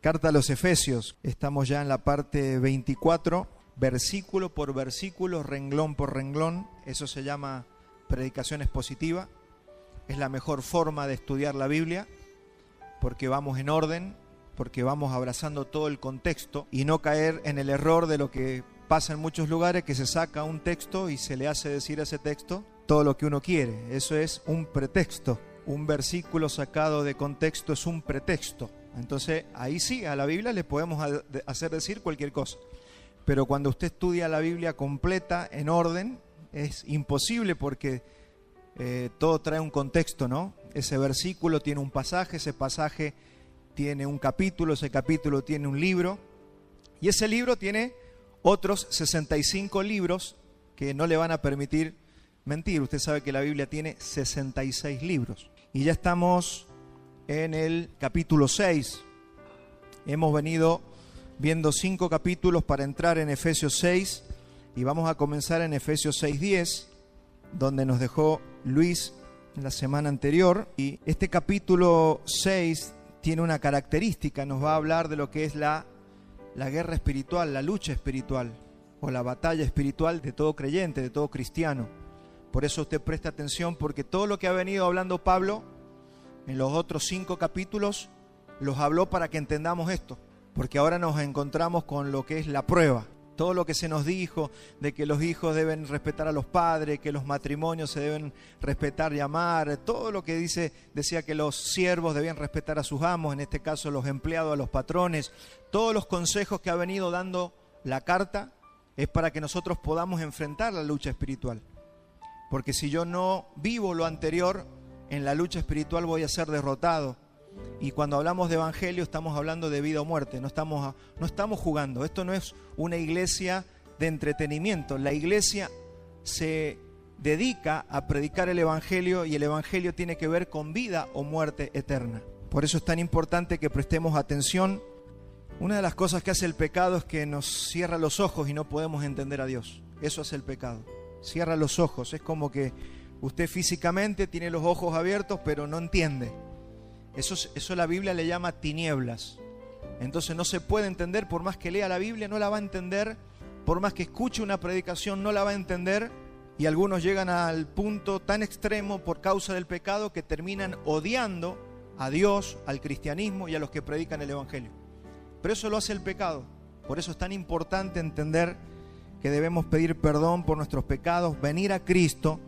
Carta a los Efesios. Estamos ya en la parte 24, versículo por versículo, renglón por renglón. Eso se llama predicación expositiva. Es la mejor forma de estudiar la Biblia, porque vamos en orden, porque vamos abrazando todo el contexto y no caer en el error de lo que pasa en muchos lugares, que se saca un texto y se le hace decir a ese texto todo lo que uno quiere. Eso es un pretexto. Un versículo sacado de contexto es un pretexto. Entonces ahí sí, a la Biblia le podemos hacer decir cualquier cosa. Pero cuando usted estudia la Biblia completa, en orden, es imposible, porque todo trae un contexto, ¿no? Ese versículo tiene un pasaje, ese pasaje tiene un capítulo, ese capítulo tiene un libro, y ese libro tiene otros 65 libros que no le van a permitir mentir. Usted sabe que la Biblia tiene 66 libros. Y ya estamos en el capítulo 6. Hemos venido viendo 5 capítulos para entrar en Efesios 6, y vamos a comenzar en Efesios 6:10, donde nos dejó Luis la semana anterior. Y este capítulo 6 tiene una característica, nos va a hablar de lo que es la guerra espiritual, la lucha espiritual, o la batalla espiritual de todo creyente, de todo cristiano. Por eso usted presta atención, porque todo lo que ha venido hablando Pablo en los otros 5 capítulos los habló para que entendamos esto, porque ahora nos encontramos con lo que es la prueba. Todo lo que se nos dijo de que los hijos deben respetar a los padres, que los matrimonios se deben respetar y amar, todo lo que decía que los siervos debían respetar a sus amos, en este caso los empleados a los patrones, todos los consejos que ha venido dando la carta es para que nosotros podamos enfrentar la lucha espiritual. Porque si yo no vivo lo anterior, en la lucha espiritual voy a ser derrotado. Y cuando hablamos de evangelio estamos hablando de vida o muerte, no estamos jugando. Esto no es una iglesia de entretenimiento. La iglesia se dedica a predicar el evangelio, y el evangelio tiene que ver con vida o muerte eterna. Por eso es tan importante que prestemos atención. Una de las cosas que hace el pecado es que nos cierra los ojos y no podemos entender a Dios. Eso hace el pecado. Cierra los ojos. Es como que usted físicamente tiene los ojos abiertos, pero no entiende. Eso la Biblia le llama tinieblas. Entonces no se puede entender. Por más que lea la Biblia, no la va a entender. Por más que escuche una predicación, no la va a entender. Y algunos llegan al punto tan extremo por causa del pecado que terminan odiando a Dios, al cristianismo y a los que predican el evangelio. Pero eso lo hace el pecado. Por eso es tan importante entender que debemos pedir perdón por nuestros pecados, venir a Cristo,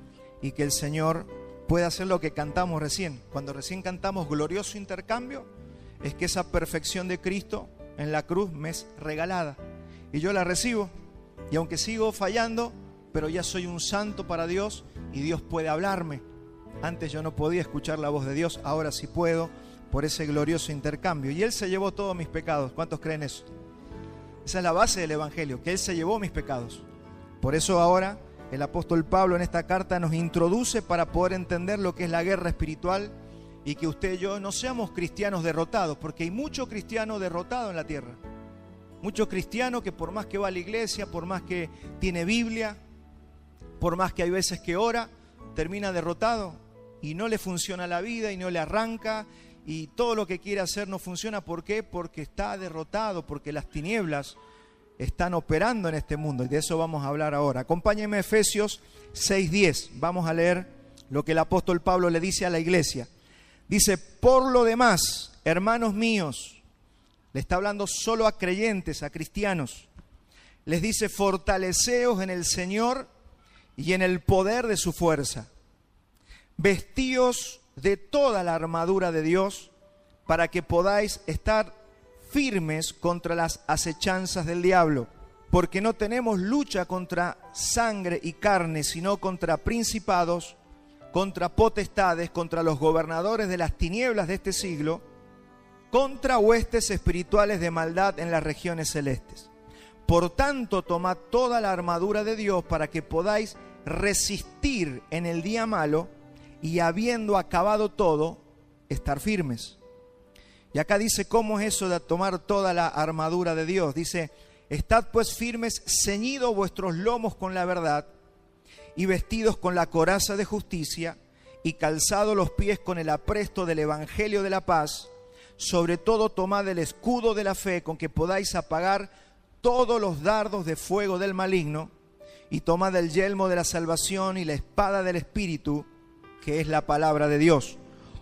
y que el Señor pueda hacer lo que cantamos recién. Cuando recién cantamos glorioso intercambio, es que esa perfección de Cristo en la cruz me es regalada y yo la recibo. Y aunque sigo fallando, pero ya soy un santo para Dios y Dios puede hablarme. Antes yo no podía escuchar la voz de Dios, ahora sí puedo, por ese glorioso intercambio. Y Él se llevó todos mis pecados. ¿Cuántos creen eso? Esa es la base del evangelio, que Él se llevó mis pecados. Por eso ahora el apóstol Pablo en esta carta nos introduce para poder entender lo que es la guerra espiritual, y que usted y yo no seamos cristianos derrotados, porque hay mucho cristiano derrotado en la tierra. Mucho cristiano que por más que va a la iglesia, por más que tiene Biblia, por más que hay veces que ora, termina derrotado y no le funciona la vida y no le arranca, y todo lo que quiere hacer no funciona. ¿Por qué? Porque está derrotado, porque las tinieblas están operando en este mundo, y de eso vamos a hablar ahora. Acompáñenme a Efesios 6:10. Vamos a leer lo que el apóstol Pablo le dice a la iglesia. Dice: por lo demás, hermanos míos, le está hablando solo a creyentes, a cristianos. Les dice: fortaleceos en el Señor y en el poder de su fuerza. Vestíos de toda la armadura de Dios, para que podáis estar firmes contra las acechanzas del diablo, porque no tenemos lucha contra sangre y carne, sino contra principados, contra potestades, contra los gobernadores de las tinieblas de este siglo, contra huestes espirituales de maldad en las regiones celestes. Por tanto, tomad toda la armadura de Dios para que podáis resistir en el día malo, y habiendo acabado todo, estar firmes. Y acá dice cómo es eso de tomar toda la armadura de Dios. Dice: estad pues firmes, ceñidos vuestros lomos con la verdad, y vestidos con la coraza de justicia, y calzados los pies con el apresto del evangelio de la paz, Sobre todo tomad el escudo de la fe con que podáis apagar todos los dardos de fuego del maligno, y tomad el yelmo de la salvación y la espada del Espíritu, que es la palabra de Dios,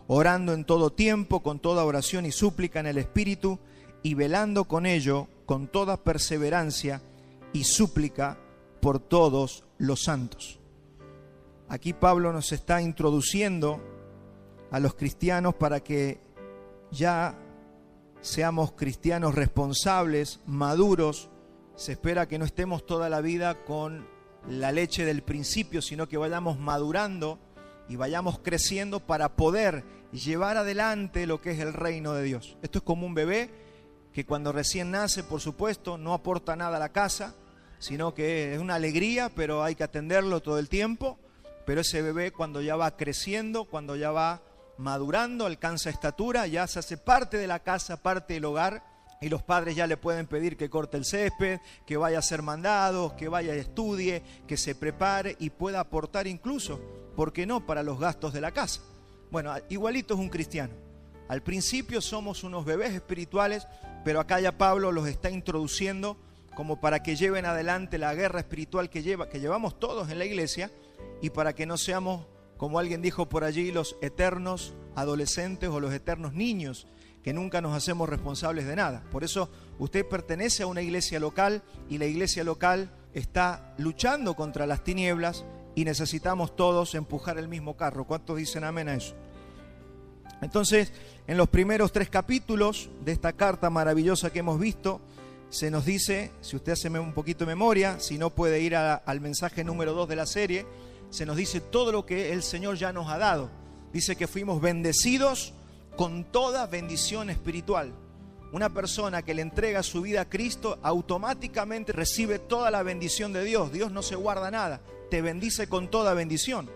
orando en todo tiempo con toda oración y súplica en el Espíritu, y velando con ello con toda perseverancia y súplica por todos los santos. Aquí Pablo nos está introduciendo a los cristianos para que ya seamos cristianos responsables, maduros. Se espera que no estemos toda la vida con la leche del principio, sino que vayamos madurando y vayamos creciendo para poder llevar adelante lo que es el reino de Dios. Esto es como un bebé que cuando recién nace, por supuesto, no aporta nada a la casa, sino que es una alegría, pero hay que atenderlo todo el tiempo. Pero ese bebé, cuando ya va creciendo, cuando ya va madurando, alcanza estatura, ya se hace parte de la casa, parte del hogar, y los padres ya le pueden pedir que corte el césped, que vaya a hacer mandados, que vaya y estudie, que se prepare y pueda aportar incluso, ¿por qué no?, para los gastos de la casa. Bueno, igualito es un cristiano. Al principio somos unos bebés espirituales, pero acá ya Pablo los está introduciendo como para que lleven adelante la guerra espiritual que llevamos todos en la iglesia, y para que no seamos, como alguien dijo por allí, los eternos adolescentes o los eternos niños, que nunca nos hacemos responsables de nada. Por eso usted pertenece a una iglesia local, y la iglesia local está luchando contra las tinieblas, y necesitamos todos empujar el mismo carro. ¿Cuántos dicen amén a eso? Entonces, en los primeros 3 capítulos de esta carta maravillosa que hemos visto, se nos dice, si usted hace un poquito de memoria, si no puede ir al mensaje número 2 de la serie, se nos dice todo lo que el Señor ya nos ha dado. Dice que fuimos bendecidos con toda bendición espiritual. Una persona que le entrega su vida a Cristo automáticamente recibe toda la bendición de Dios. Dios no se guarda nada, te bendice con toda bendición.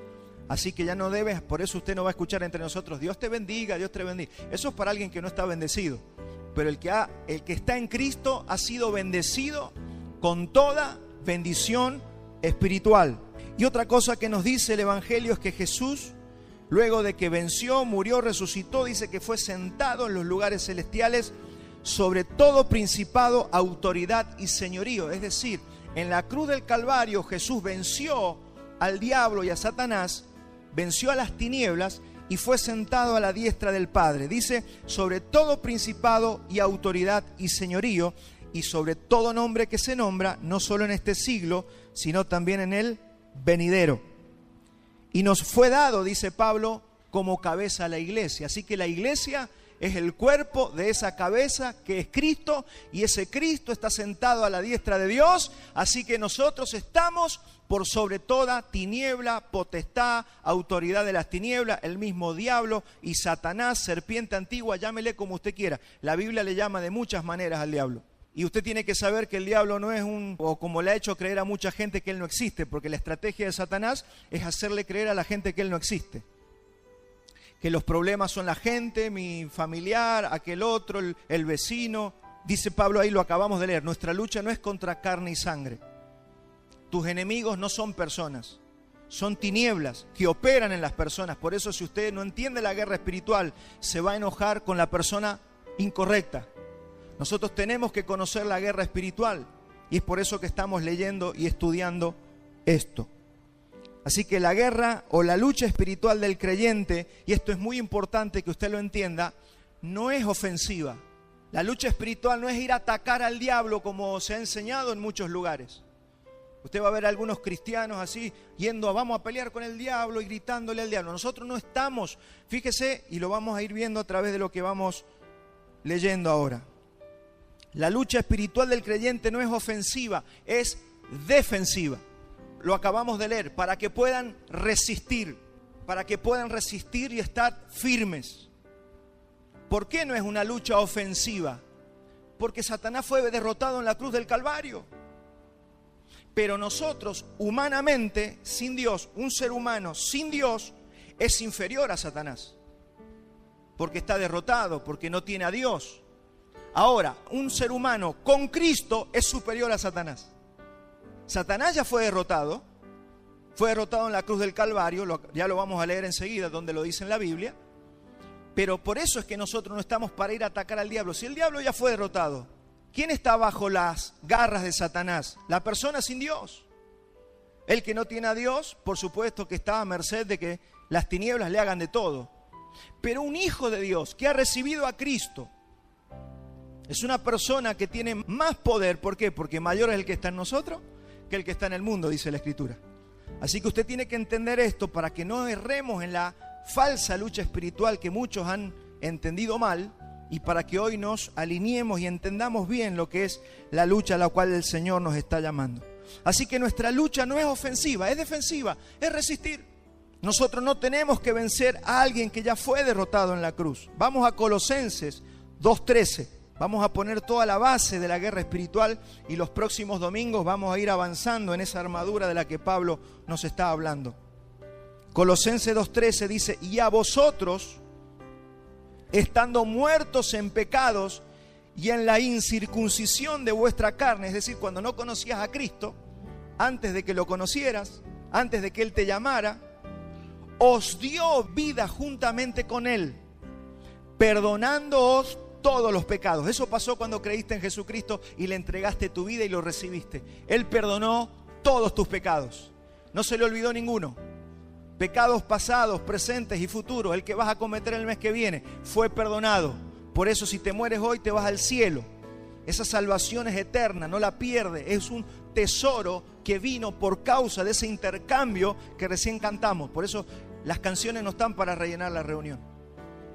Así que ya no debes, por eso usted no va a escuchar entre nosotros, Dios te bendiga, Dios te bendiga. Eso es para alguien que no está bendecido. Pero el que está en Cristo ha sido bendecido con toda bendición espiritual. Y otra cosa que nos dice el Evangelio es que Jesús, luego de que venció, murió, resucitó, dice que fue sentado en los lugares celestiales sobre todo principado, autoridad y señorío. Es decir, en la cruz del Calvario Jesús venció al diablo y a Satanás, venció a las tinieblas y fue sentado a la diestra del Padre. Dice, sobre todo principado y autoridad y señorío, y sobre todo nombre que se nombra, no solo en este siglo, sino también en el venidero. Y nos fue dado, dice Pablo, como cabeza a la iglesia. Así que la iglesia es el cuerpo de esa cabeza que es Cristo, y ese Cristo está sentado a la diestra de Dios. Así que nosotros estamos por sobre toda tiniebla, potestad, autoridad de las tinieblas, el mismo diablo y Satanás, serpiente antigua, llámele como usted quiera. La Biblia le llama de muchas maneras al diablo. Y usted tiene que saber que el diablo no es o como le ha hecho creer a mucha gente que él no existe, porque la estrategia de Satanás es hacerle creer a la gente que él no existe. Que los problemas son la gente, mi familiar, aquel otro, el vecino. Dice Pablo ahí, lo acabamos de leer, nuestra lucha no es contra carne y sangre. Tus enemigos no son personas, son tinieblas que operan en las personas. Por eso, si usted no entiende la guerra espiritual, se va a enojar con la persona incorrecta. Nosotros tenemos que conocer la guerra espiritual, y es por eso que estamos leyendo y estudiando esto. Así que la guerra o la lucha espiritual del creyente, y esto es muy importante que usted lo entienda, no es ofensiva. La lucha espiritual no es ir a atacar al diablo como se ha enseñado en muchos lugares. Usted va a ver a algunos cristianos así, yendo, vamos a pelear con el diablo y gritándole al diablo. Nosotros no estamos, fíjese, y lo vamos a ir viendo a través de lo que vamos leyendo ahora. La lucha espiritual del creyente no es ofensiva, es defensiva. Lo acabamos de leer, para que puedan resistir y estar firmes. ¿Por qué no es una lucha ofensiva? Porque Satanás fue derrotado en la cruz del Calvario. Pero nosotros, humanamente, sin Dios, un ser humano sin Dios, es inferior a Satanás. Porque está derrotado, porque no tiene a Dios. Ahora, un ser humano con Cristo es superior a Satanás. Satanás ya fue derrotado en la cruz del Calvario, ya lo vamos a leer enseguida donde lo dice en la Biblia. Pero por eso es que nosotros no estamos para ir a atacar al diablo. Si el diablo ya fue derrotado, ¿quién está bajo las garras de Satanás? La persona sin Dios. El que no tiene a Dios, por supuesto que está a merced de que las tinieblas le hagan de todo. Pero un hijo de Dios que ha recibido a Cristo es una persona que tiene más poder. ¿Por qué? Porque mayor es el que está en nosotros que el que está en el mundo, dice la Escritura. Así que usted tiene que entender esto para que no erremos en la falsa lucha espiritual que muchos han entendido mal, y para que hoy nos alineemos y entendamos bien lo que es la lucha a la cual el Señor nos está llamando. Así que nuestra lucha no es ofensiva, es defensiva, es resistir. Nosotros no tenemos que vencer a alguien que ya fue derrotado en la cruz. Vamos a Colosenses 2:13. Vamos a poner toda la base de la guerra espiritual y los próximos domingos vamos a ir avanzando en esa armadura de la que Pablo nos está hablando. Colosenses 2:13 dice: y a vosotros, estando muertos en pecados y en la incircuncisión de vuestra carne, es decir, cuando no conocías a Cristo, antes de que lo conocieras, antes de que Él te llamara, os dio vida juntamente con Él, perdonándoos todos los pecados. Eso pasó cuando creíste en Jesucristo y le entregaste tu vida y lo recibiste. Él perdonó todos tus pecados. No se le olvidó ninguno. Pecados pasados, presentes y futuros, el que vas a cometer el mes que viene, fue perdonado. Por eso si te mueres hoy te vas al cielo. Esa salvación es eterna, no la pierdes. Es un tesoro que vino por causa de ese intercambio que recién cantamos. Por eso las canciones no están para rellenar la reunión.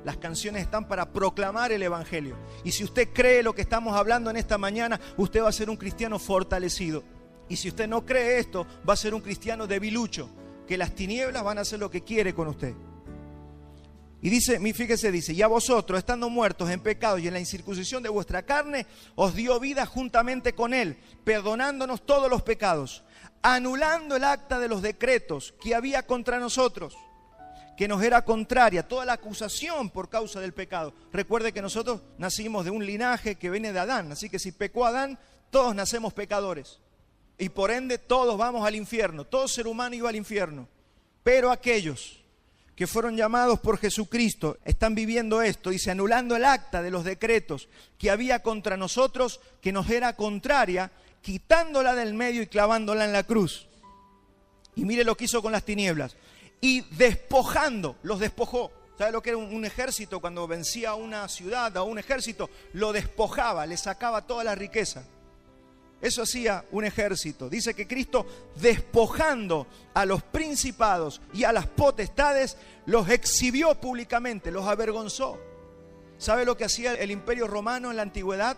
Las canciones están para proclamar el Evangelio. Y si usted cree lo que estamos hablando en esta mañana, usted va a ser un cristiano fortalecido. Y si usted no cree esto, va a ser un cristiano debilucho, que las tinieblas van a hacer lo que quiere con usted. Y dice, fíjese, dice: y a vosotros, estando muertos en pecado y en la incircuncisión de vuestra carne, os dio vida juntamente con Él, perdonándonos todos los pecados, anulando el acta de los decretos que había contra nosotros, que nos era contraria, toda la acusación por causa del pecado. Recuerde que nosotros nacimos de un linaje que viene de Adán, así que si pecó Adán, todos nacemos pecadores. Y por ende todos vamos al infierno, todo ser humano iba al infierno. Pero aquellos que fueron llamados por Jesucristo están viviendo esto, dice, anulando el acta de los decretos que había contra nosotros, que nos era contraria, quitándola del medio y clavándola en la cruz. Y mire lo que hizo con las tinieblas. Y despojando, los despojó. ¿Sabe lo que era un ejército? Cuando vencía a una ciudad, a un ejército, lo despojaba, le sacaba toda la riqueza. Eso hacía un ejército. Dice que Cristo, despojando a los principados y a las potestades, los exhibió públicamente, los avergonzó. ¿Sabe lo que hacía el Imperio Romano en la antigüedad?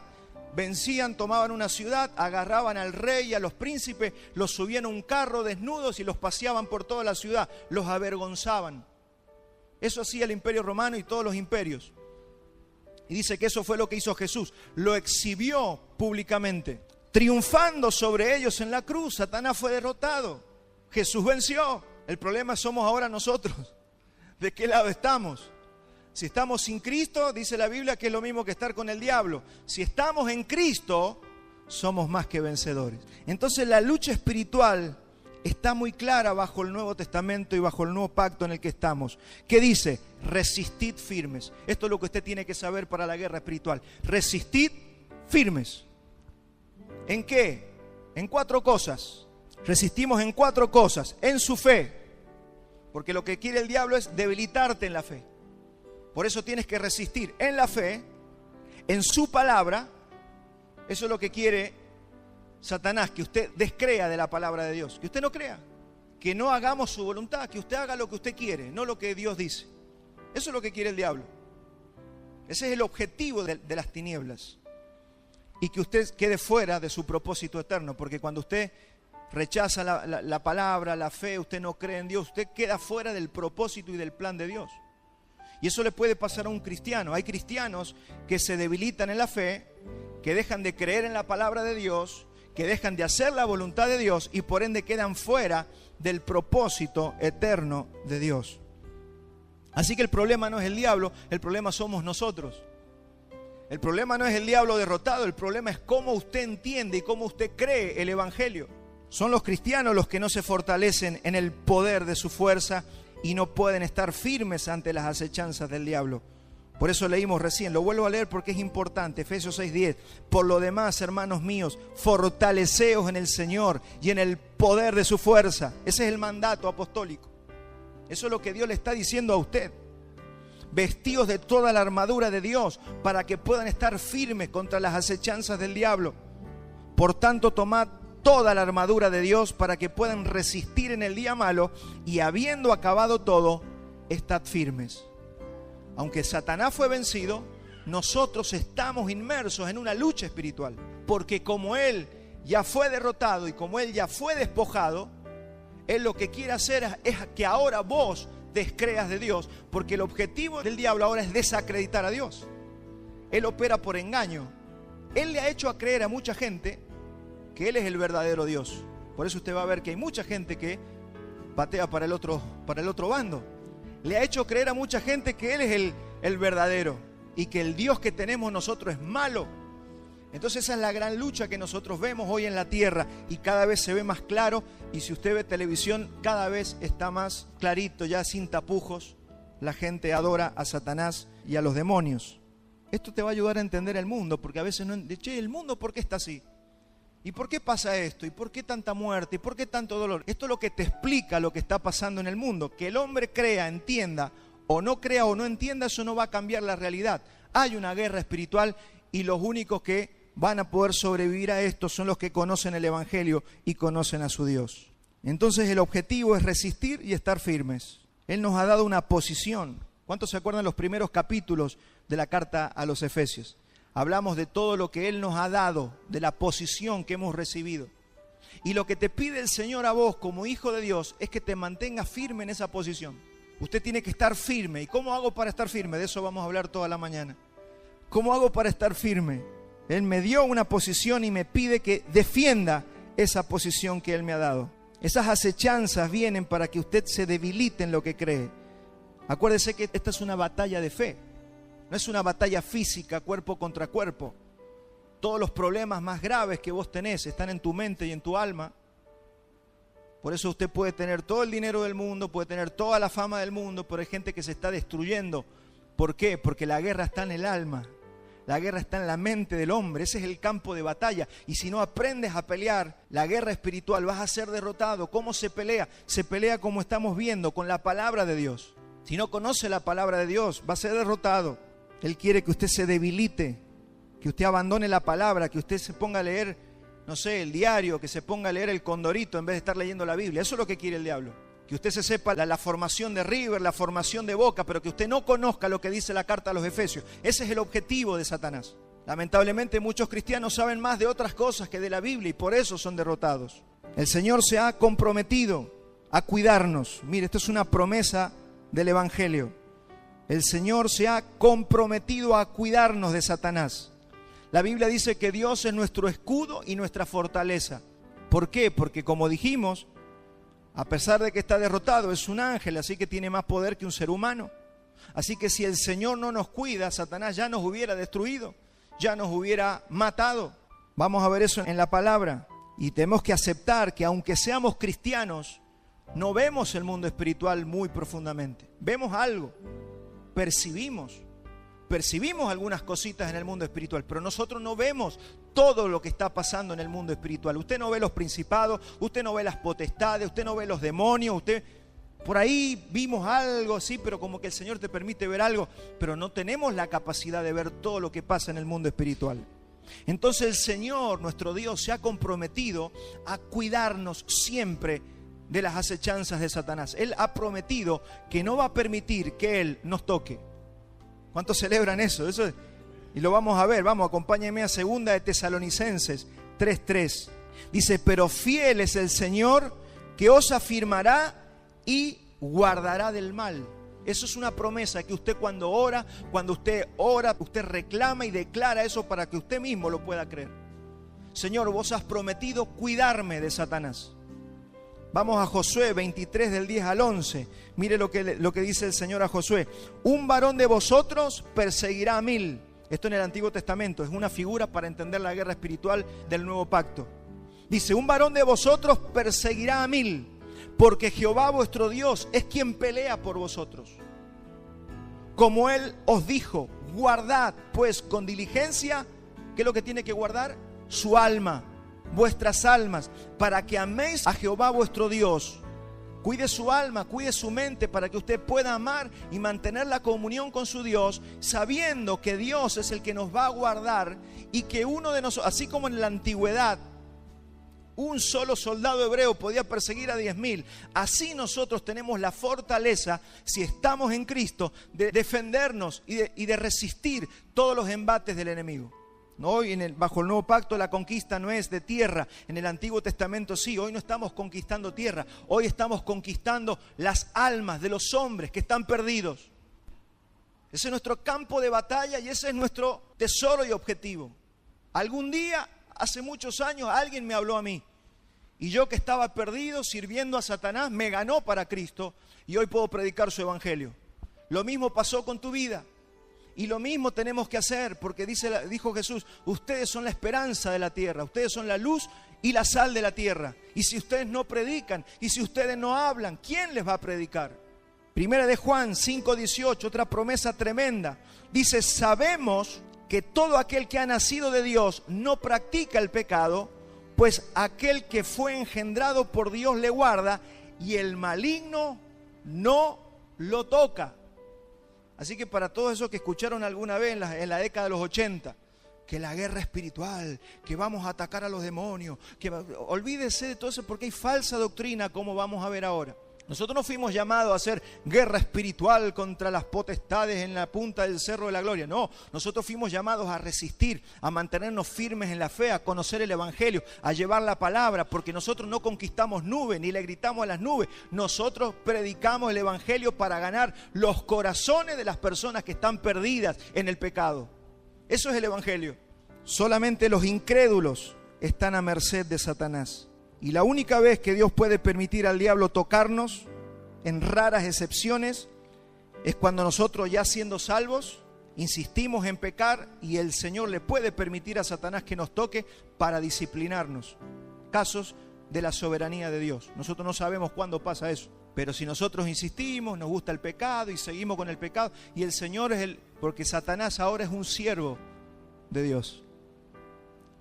Vencían, tomaban una ciudad, agarraban al rey y a los príncipes, los subían a un carro desnudos y los paseaban por toda la ciudad, los avergonzaban. Eso hacía el Imperio Romano y todos los imperios. Y dice que eso fue lo que hizo Jesús, lo exhibió públicamente, triunfando sobre ellos en la cruz. Satanás fue derrotado, Jesús venció. El problema somos ahora nosotros. ¿De qué lado estamos? Si estamos sin Cristo, dice la Biblia que es lo mismo que estar con el diablo. Si estamos en Cristo, somos más que vencedores. Entonces la lucha espiritual está muy clara bajo el Nuevo Testamento y bajo el nuevo pacto en el que estamos. ¿Qué dice? Resistid firmes. Esto es lo que usted tiene que saber para la guerra espiritual. Resistid firmes. ¿En qué? En 4 cosas. Resistimos en 4 cosas. En su fe. Porque lo que quiere el diablo es debilitarte en la fe. Por eso tienes que resistir en la fe, en su palabra. Eso es lo que quiere Satanás, que usted descrea de la palabra de Dios, que usted no crea, que no hagamos su voluntad, que usted haga lo que usted quiere, no lo que Dios dice. Eso es lo que quiere el diablo. Ese es el objetivo de las tinieblas. Y que usted quede fuera de su propósito eterno, porque cuando usted rechaza la palabra, la fe, usted no cree en Dios, usted queda fuera del propósito y del plan de Dios. Y eso le puede pasar a un cristiano. Hay cristianos que se debilitan en la fe, que dejan de creer en la palabra de Dios, que dejan de hacer la voluntad de Dios y por ende quedan fuera del propósito eterno de Dios. Así que el problema no es el diablo, el problema somos nosotros. El problema no es el diablo derrotado, el problema es cómo usted entiende y cómo usted cree el Evangelio. Son los cristianos los que no se fortalecen en el poder de su fuerza y no pueden estar firmes ante las acechanzas del diablo. Por eso leímos recién, lo vuelvo a leer porque es importante, Efesios 6:10. Por lo demás, hermanos míos, fortaleceos en el Señor y en el poder de su fuerza. Ese es el mandato apostólico. Eso es lo que Dios le está diciendo a usted. Vestíos de toda la armadura de Dios para que puedan estar firmes contra las acechanzas del diablo. Por tanto, tomad toda la armadura de Dios para que puedan resistir en el día malo y habiendo acabado todo, estad firmes. Aunque Satanás fue vencido, nosotros estamos inmersos en una lucha espiritual. Porque como él ya fue derrotado y como él ya fue despojado, él lo que quiere hacer es que ahora vos descreas de Dios. Porque el objetivo del diablo ahora es desacreditar a Dios. Él opera por engaño. Él le ha hecho a creer a mucha gente que él es el verdadero Dios. Por eso usted va a ver que hay mucha gente que patea para el otro bando. Le ha hecho creer a mucha gente que él es el verdadero y que el Dios que tenemos nosotros es malo. Entonces esa es la gran lucha que nosotros vemos hoy en la tierra y cada vez se ve más claro, y si usted ve televisión cada vez está más clarito, ya sin tapujos. La gente adora a Satanás y a los demonios. Esto te va a ayudar a entender el mundo, porque a veces el mundo ¿por qué está así? ¿Y por qué pasa esto? ¿Y por qué tanta muerte? ¿Y por qué tanto dolor? Esto es lo que te explica lo que está pasando en el mundo. Que el hombre crea, entienda, o no crea o no entienda, eso no va a cambiar la realidad. Hay una guerra espiritual y los únicos que van a poder sobrevivir a esto son los que conocen el Evangelio y conocen a su Dios. Entonces el objetivo es resistir y estar firmes. Él nos ha dado una posición. ¿Cuántos se acuerdan los primeros capítulos de la carta a los Efesios? Hablamos de todo lo que Él nos ha dado, de la posición que hemos recibido. Y lo que te pide el Señor a vos como hijo de Dios es que te mantengas firme en esa posición. Usted tiene que estar firme. ¿Y cómo hago para estar firme? De eso vamos a hablar toda la mañana. ¿Cómo hago para estar firme? Él me dio una posición y me pide que defienda esa posición que Él me ha dado. Esas acechanzas vienen para que usted se debilite en lo que cree. Acuérdese que esta es una batalla de fe. No es una batalla física, cuerpo contra cuerpo. Todos los problemas más graves que vos tenés están en tu mente y en tu alma. Por eso usted puede tener todo el dinero del mundo, puede tener toda la fama del mundo, pero hay gente que se está destruyendo. ¿Por qué? Porque la guerra está en el alma. La guerra está en la mente del hombre. Ese es el campo de batalla. Y si no aprendes a pelear la guerra espiritual, vas a ser derrotado. ¿Cómo se pelea? Se pelea como estamos viendo, con la palabra de Dios. Si no conoce la palabra de Dios, va a ser derrotado. Él quiere que usted se debilite, que usted abandone la palabra, que usted se ponga a leer, no sé, el diario, que se ponga a leer el Condorito en vez de estar leyendo la Biblia. Eso es lo que quiere el diablo. Que usted se sepa la formación de River, la formación de Boca, pero que usted no conozca lo que dice la carta a los Efesios. Ese es el objetivo de Satanás. Lamentablemente muchos cristianos saben más de otras cosas que de la Biblia y por eso son derrotados. El Señor se ha comprometido a cuidarnos. Mire, esto es una promesa del Evangelio. El Señor se ha comprometido a cuidarnos de Satanás. La Biblia dice que Dios es nuestro escudo y nuestra fortaleza. ¿Por qué? Porque como dijimos, a pesar de que está derrotado, es un ángel, así que tiene más poder que un ser humano. Así que si el Señor no nos cuida, Satanás ya nos hubiera destruido, ya nos hubiera matado. Vamos a ver eso en la palabra. Y tenemos que aceptar que aunque seamos cristianos, no vemos el mundo espiritual muy profundamente. Vemos algo. Percibimos algunas cositas en el mundo espiritual, pero nosotros no vemos todo lo que está pasando en el mundo espiritual. Usted no ve los principados, usted no ve las potestades, usted no ve los demonios, usted por ahí vimos algo, sí, pero como que el Señor te permite ver algo, pero no tenemos la capacidad de ver todo lo que pasa en el mundo espiritual. Entonces el Señor, nuestro Dios, se ha comprometido a cuidarnos siempre de las acechanzas de Satanás. Él ha prometido que no va a permitir que Él nos toque. ¿Cuántos celebran eso? Y lo vamos a ver. Vamos, acompáñenme a 2 de Tesalonicenses 3:3. Dice, pero fiel es el Señor que os afirmará y guardará del mal. Eso es una promesa que usted cuando ora, usted reclama y declara eso para que usted mismo lo pueda creer. Señor, vos has prometido cuidarme de Satanás. Vamos a Josué 23 del 10 al 11. Mire lo que dice el Señor a Josué. Un varón de vosotros perseguirá a 1000. Esto en el Antiguo Testamento es una figura para entender la guerra espiritual del Nuevo Pacto. Dice, un varón de vosotros perseguirá a 1000, porque Jehová vuestro Dios es quien pelea por vosotros. como Él os dijo, guardad pues con diligencia, ¿qué es lo que tiene que guardar? Su alma, vuestras almas, para que améis a Jehová vuestro Dios. Cuide su alma, cuide su mente para que usted pueda amar y mantener la comunión con su Dios, sabiendo que Dios es el que nos va a guardar y que uno de nosotros, así como en la antigüedad, un solo soldado hebreo podía perseguir a 10.000. Así nosotros tenemos la fortaleza, si estamos en Cristo, de defendernos y de resistir todos los embates del enemigo. Hoy bajo el nuevo pacto la conquista no es de tierra. En el Antiguo Testamento sí. Hoy no estamos conquistando tierra. Hoy estamos conquistando las almas de los hombres que están perdidos. Ese es nuestro campo de batalla y ese es nuestro tesoro y objetivo. Algún día, hace muchos años, alguien me habló a mí. Y yo que estaba perdido, sirviendo a Satanás, me ganó para Cristo y hoy puedo predicar su evangelio. Lo mismo pasó con tu vida. Y lo mismo tenemos que hacer, porque dijo Jesús, ustedes son la esperanza de la tierra, ustedes son la luz y la sal de la tierra. Y si ustedes no predican, y si ustedes no hablan, ¿quién les va a predicar? Primera de Juan 5:18, otra promesa tremenda. Dice, sabemos que todo aquel que ha nacido de Dios no practica el pecado, pues aquel que fue engendrado por Dios le guarda y el maligno no lo toca. Así que para todos esos que escucharon alguna vez en la década de los 80, que la guerra espiritual, que vamos a atacar a los demonios, olvídese de todo eso porque hay falsa doctrina, como vamos a ver ahora. Nosotros no fuimos llamados a hacer guerra espiritual contra las potestades en la punta del cerro de la gloria. No, nosotros fuimos llamados a resistir, a mantenernos firmes en la fe, a conocer el evangelio, a llevar la palabra, porque nosotros no conquistamos nubes, ni le gritamos a las nubes. Nosotros predicamos el evangelio para ganar los corazones de las personas que están perdidas en el pecado. Eso es el evangelio. Solamente los incrédulos están a merced de Satanás. Y la única vez que Dios puede permitir al diablo tocarnos, en raras excepciones, es cuando nosotros, ya siendo salvos, insistimos en pecar y el Señor le puede permitir a Satanás que nos toque para disciplinarnos. Casos de la soberanía de Dios. Nosotros no sabemos cuándo pasa eso, pero si nosotros insistimos, nos gusta el pecado y seguimos con el pecado, y el Señor porque Satanás ahora es un siervo de Dios.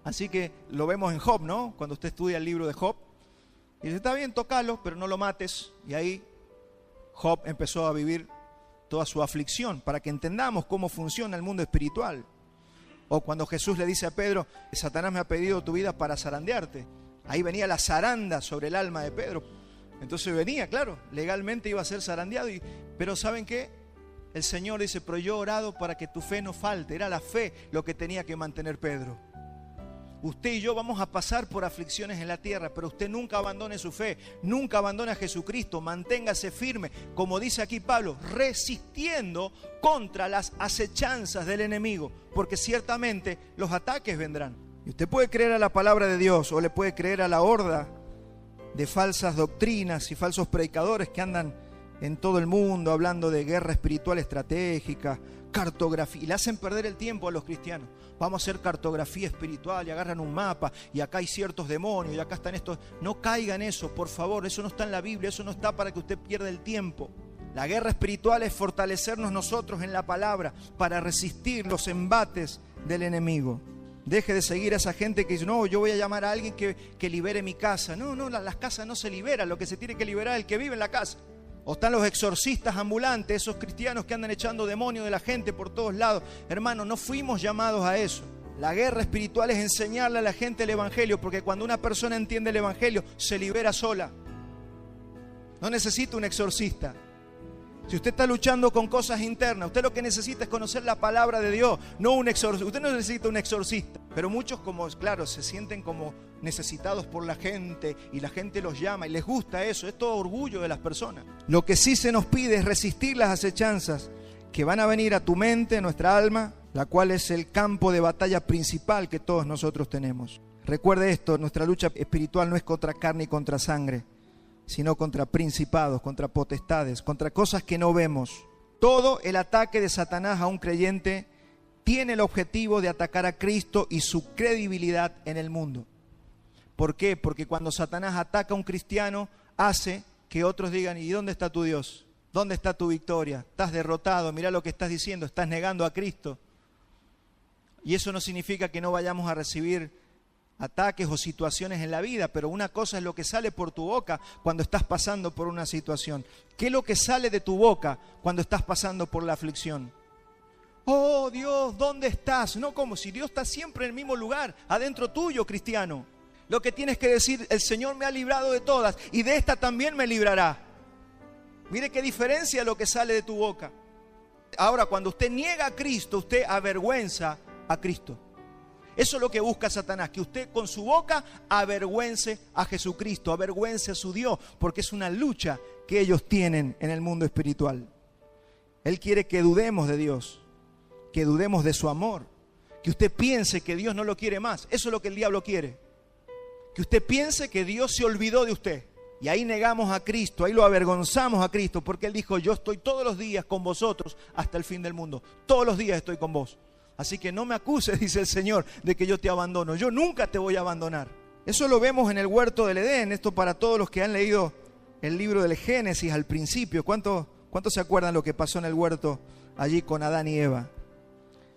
Así que lo vemos en Job, ¿no? Cuando usted estudia el libro de Job, y dice, está bien, tócalo, pero no lo mates. Y ahí Job empezó a vivir toda su aflicción, para que entendamos cómo funciona el mundo espiritual. O cuando Jesús le dice a Pedro, Satanás me ha pedido tu vida para zarandearte. Ahí venía la zaranda sobre el alma de Pedro. Entonces venía, claro, legalmente iba a ser zarandeado. Pero ¿saben qué? El Señor dice, pero yo he orado para que tu fe no falte. Era la fe lo que tenía que mantener Pedro. Usted y yo vamos a pasar por aflicciones en la tierra, pero usted nunca abandone su fe, nunca abandone a Jesucristo, manténgase firme, como dice aquí Pablo, resistiendo contra las acechanzas del enemigo, porque ciertamente los ataques vendrán. Y usted puede creer a la palabra de Dios o le puede creer a la horda de falsas doctrinas y falsos predicadores que andan en todo el mundo hablando de guerra espiritual estratégica, cartografía, y le hacen perder el tiempo a los cristianos. Vamos a hacer cartografía espiritual y agarran un mapa y acá hay ciertos demonios y acá están estos. No caigan en eso, por favor, eso no está en la Biblia, eso no está para que usted pierda el tiempo. La guerra espiritual es fortalecernos nosotros en la palabra para resistir los embates del enemigo. Deje de seguir a esa gente que dice, no, yo voy a llamar a alguien que libere mi casa. No, las casas no se liberan, lo que se tiene que liberar es el que vive en la casa. O están los exorcistas ambulantes, esos cristianos que andan echando demonios de la gente por todos lados. Hermanos, no fuimos llamados a eso. La guerra espiritual es enseñarle a la gente el evangelio, porque cuando una persona entiende el evangelio, se libera sola. No necesita un exorcista. Si usted está luchando con cosas internas, usted lo que necesita es conocer la palabra de Dios, no un exorcista. Usted no necesita un exorcista. Pero muchos, como claro, se sienten como necesitados por la gente y la gente los llama y les gusta eso. Es todo orgullo de las personas. Lo que sí se nos pide es resistir las acechanzas que van a venir a tu mente, a nuestra alma, la cual es el campo de batalla principal que todos nosotros tenemos. Recuerde esto, nuestra lucha espiritual no es contra carne y contra sangre, sino contra principados, contra potestades, contra cosas que no vemos. Todo el ataque de Satanás a un creyente tiene el objetivo de atacar a Cristo y su credibilidad en el mundo. ¿Por qué? Porque cuando Satanás ataca a un cristiano, hace que otros digan, ¿y dónde está tu Dios? ¿Dónde está tu victoria? Estás derrotado, mirá lo que estás diciendo, estás negando a Cristo. Y eso no significa que no vayamos a recibir ataques o situaciones en la vida, pero una cosa es lo que sale por tu boca cuando estás pasando por una situación. ¿Qué es lo que sale de tu boca cuando estás pasando por la aflicción? Oh Dios, ¿dónde estás? No, como si Dios está siempre en el mismo lugar, adentro tuyo, cristiano. Lo que tienes que decir, el Señor me ha librado de todas y de esta también me librará. Mire qué diferencia lo que sale de tu boca. Ahora, cuando usted niega a Cristo, usted avergüenza a Cristo. Eso es lo que busca Satanás, que usted con su boca avergüence a Jesucristo, avergüence a su Dios, porque es una lucha que ellos tienen en el mundo espiritual. Él quiere que dudemos de Dios, que dudemos de su amor, que usted piense que Dios no lo quiere más. Eso es lo que el diablo quiere. Que usted piense que Dios se olvidó de usted. Y ahí negamos a Cristo, ahí lo avergonzamos a Cristo, porque Él dijo, yo estoy todos los días con vosotros hasta el fin del mundo. Todos los días estoy con vos. Así que no me acuses, dice el Señor, de que yo te abandono. Yo nunca te voy a abandonar. Eso lo vemos en el huerto del Edén. Esto para todos los que han leído el libro del Génesis al principio. ¿Cuántos se acuerdan lo que pasó en el huerto allí con Adán y Eva?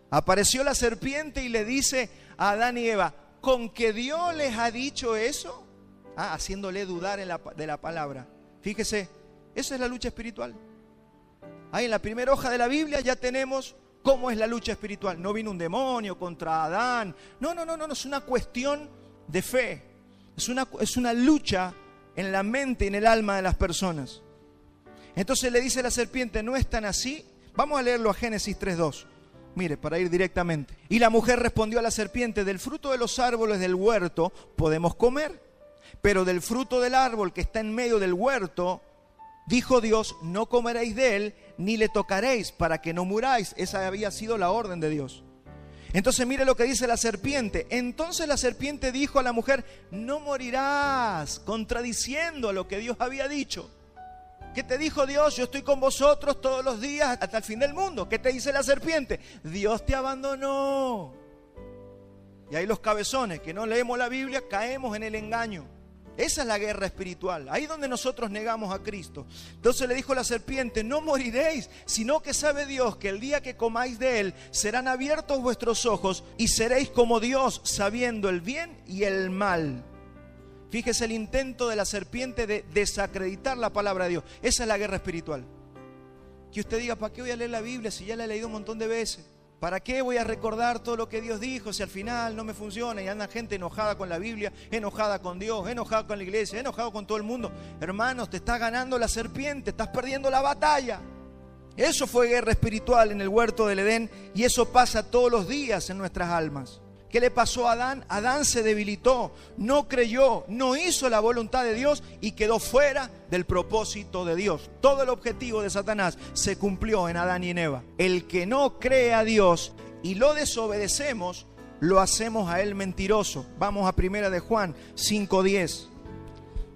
Apareció la serpiente y le dice a Adán y Eva, ¿con que Dios les ha dicho eso? Haciéndole dudar de la palabra. Fíjese, esa es la lucha espiritual. Ahí en la primera hoja de la Biblia ya tenemos cómo es la lucha espiritual. No vino un demonio contra Adán. No, es una cuestión de fe. Es una lucha en la mente y en el alma de las personas. Entonces le dice la serpiente, ¿no es tan así? Vamos a leerlo a Génesis 3:2. Mire, para ir directamente. Y la mujer respondió a la serpiente, del fruto de los árboles del huerto podemos comer, pero del fruto del árbol que está en medio del huerto, dijo Dios, no comeréis de él, ni le tocaréis, para que no muráis. Esa había sido la orden de Dios. Entonces mire lo que dice la serpiente. Entonces la serpiente dijo a la mujer, no morirás, contradiciendo a lo que Dios había dicho. ¿Qué te dijo Dios? Yo estoy con vosotros todos los días hasta el fin del mundo. ¿Qué te dice la serpiente? Dios te abandonó. Y ahí los cabezones que no leemos la Biblia caemos en el engaño. Esa es la guerra espiritual, ahí donde nosotros negamos a Cristo. Entonces le dijo la serpiente, no moriréis, sino que sabe Dios que el día que comáis de él, serán abiertos vuestros ojos y seréis como Dios, sabiendo el bien y el mal. Fíjese el intento de la serpiente de desacreditar la palabra de Dios. Esa es la guerra espiritual. Que usted diga, ¿para qué voy a leer la Biblia si ya la he leído un montón de veces? ¿Para qué voy a recordar todo lo que Dios dijo si al final no me funciona? Y anda gente enojada con la Biblia, enojada con Dios, enojada con la iglesia, enojado con todo el mundo. Hermanos, te está ganando la serpiente, estás perdiendo la batalla. Eso fue guerra espiritual en el huerto del Edén y eso pasa todos los días en nuestras almas. ¿Qué le pasó a Adán? Adán se debilitó, no creyó, no hizo la voluntad de Dios y quedó fuera del propósito de Dios. Todo el objetivo de Satanás se cumplió en Adán y en Eva. El que no cree a Dios y lo desobedecemos, lo hacemos a él mentiroso. Vamos a 1 de Juan 5:10.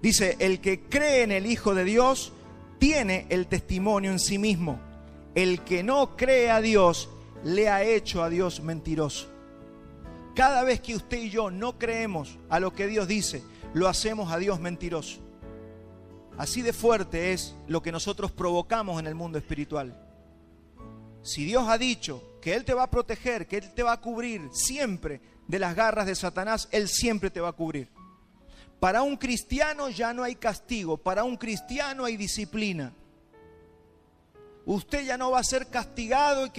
Dice, el que cree en el Hijo de Dios tiene el testimonio en sí mismo. El que no cree a Dios le ha hecho a Dios mentiroso. Cada vez que usted y yo no creemos a lo que Dios dice, lo hacemos a Dios mentiroso. Así de fuerte es lo que nosotros provocamos en el mundo espiritual. Si Dios ha dicho que Él te va a proteger, que Él te va a cubrir siempre de las garras de Satanás, Él siempre te va a cubrir. Para un cristiano ya no hay castigo, para un cristiano hay disciplina. Usted ya no va a ser castigado y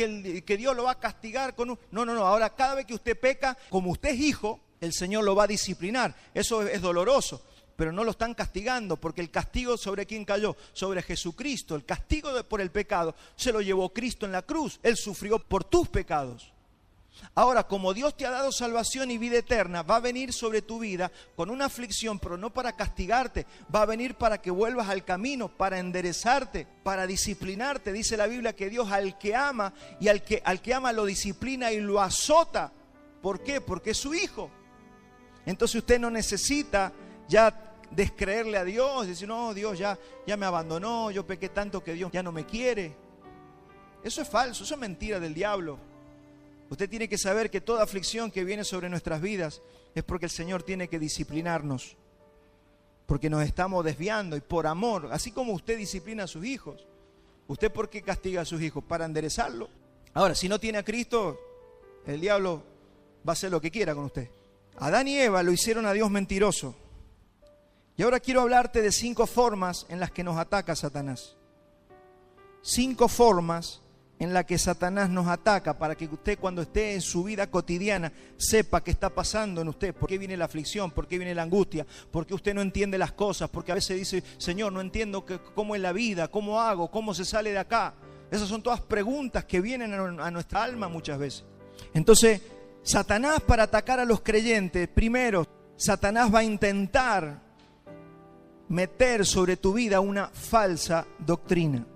que Dios lo va a castigar con un... No, ahora cada vez que usted peca, como usted es hijo, el Señor lo va a disciplinar. Eso es doloroso, pero no lo están castigando, porque el castigo ¿sobre quién cayó? Sobre Jesucristo. El castigo por el pecado se lo llevó Cristo en la cruz. Él sufrió por tus pecados. Ahora, como Dios te ha dado salvación y vida eterna, va a venir sobre tu vida con una aflicción, pero no para castigarte, va a venir para que vuelvas al camino, para enderezarte, para disciplinarte. Dice la Biblia que Dios al que ama y al que ama lo disciplina y lo azota. ¿Por qué? Porque es su hijo. Entonces usted no necesita ya descreerle a Dios, decir, no, Dios ya me abandonó, yo pequé tanto que Dios ya no me quiere. Eso es falso, eso es mentira del diablo. Usted tiene que saber que toda aflicción que viene sobre nuestras vidas es porque el Señor tiene que disciplinarnos, porque nos estamos desviando y por amor, así como usted disciplina a sus hijos, ¿Usted por qué castiga a sus hijos? Para enderezarlo. Ahora, si no tiene a Cristo, el diablo va a hacer lo que quiera con usted. Adán y Eva lo hicieron a Dios mentiroso. Y ahora quiero hablarte de 5 formas en las que nos ataca Satanás. 5 formas en las que Satanás nos ataca, para que usted, cuando esté en su vida cotidiana, sepa qué está pasando en usted, por qué viene la aflicción, por qué viene la angustia, por qué usted no entiende las cosas, porque a veces dice, Señor, no entiendo cómo es la vida, cómo hago, cómo se sale de acá. Esas son todas preguntas que vienen a nuestra alma muchas veces. Entonces, Satanás, para atacar a los creyentes, primero, Satanás va a intentar meter sobre tu vida una falsa doctrina.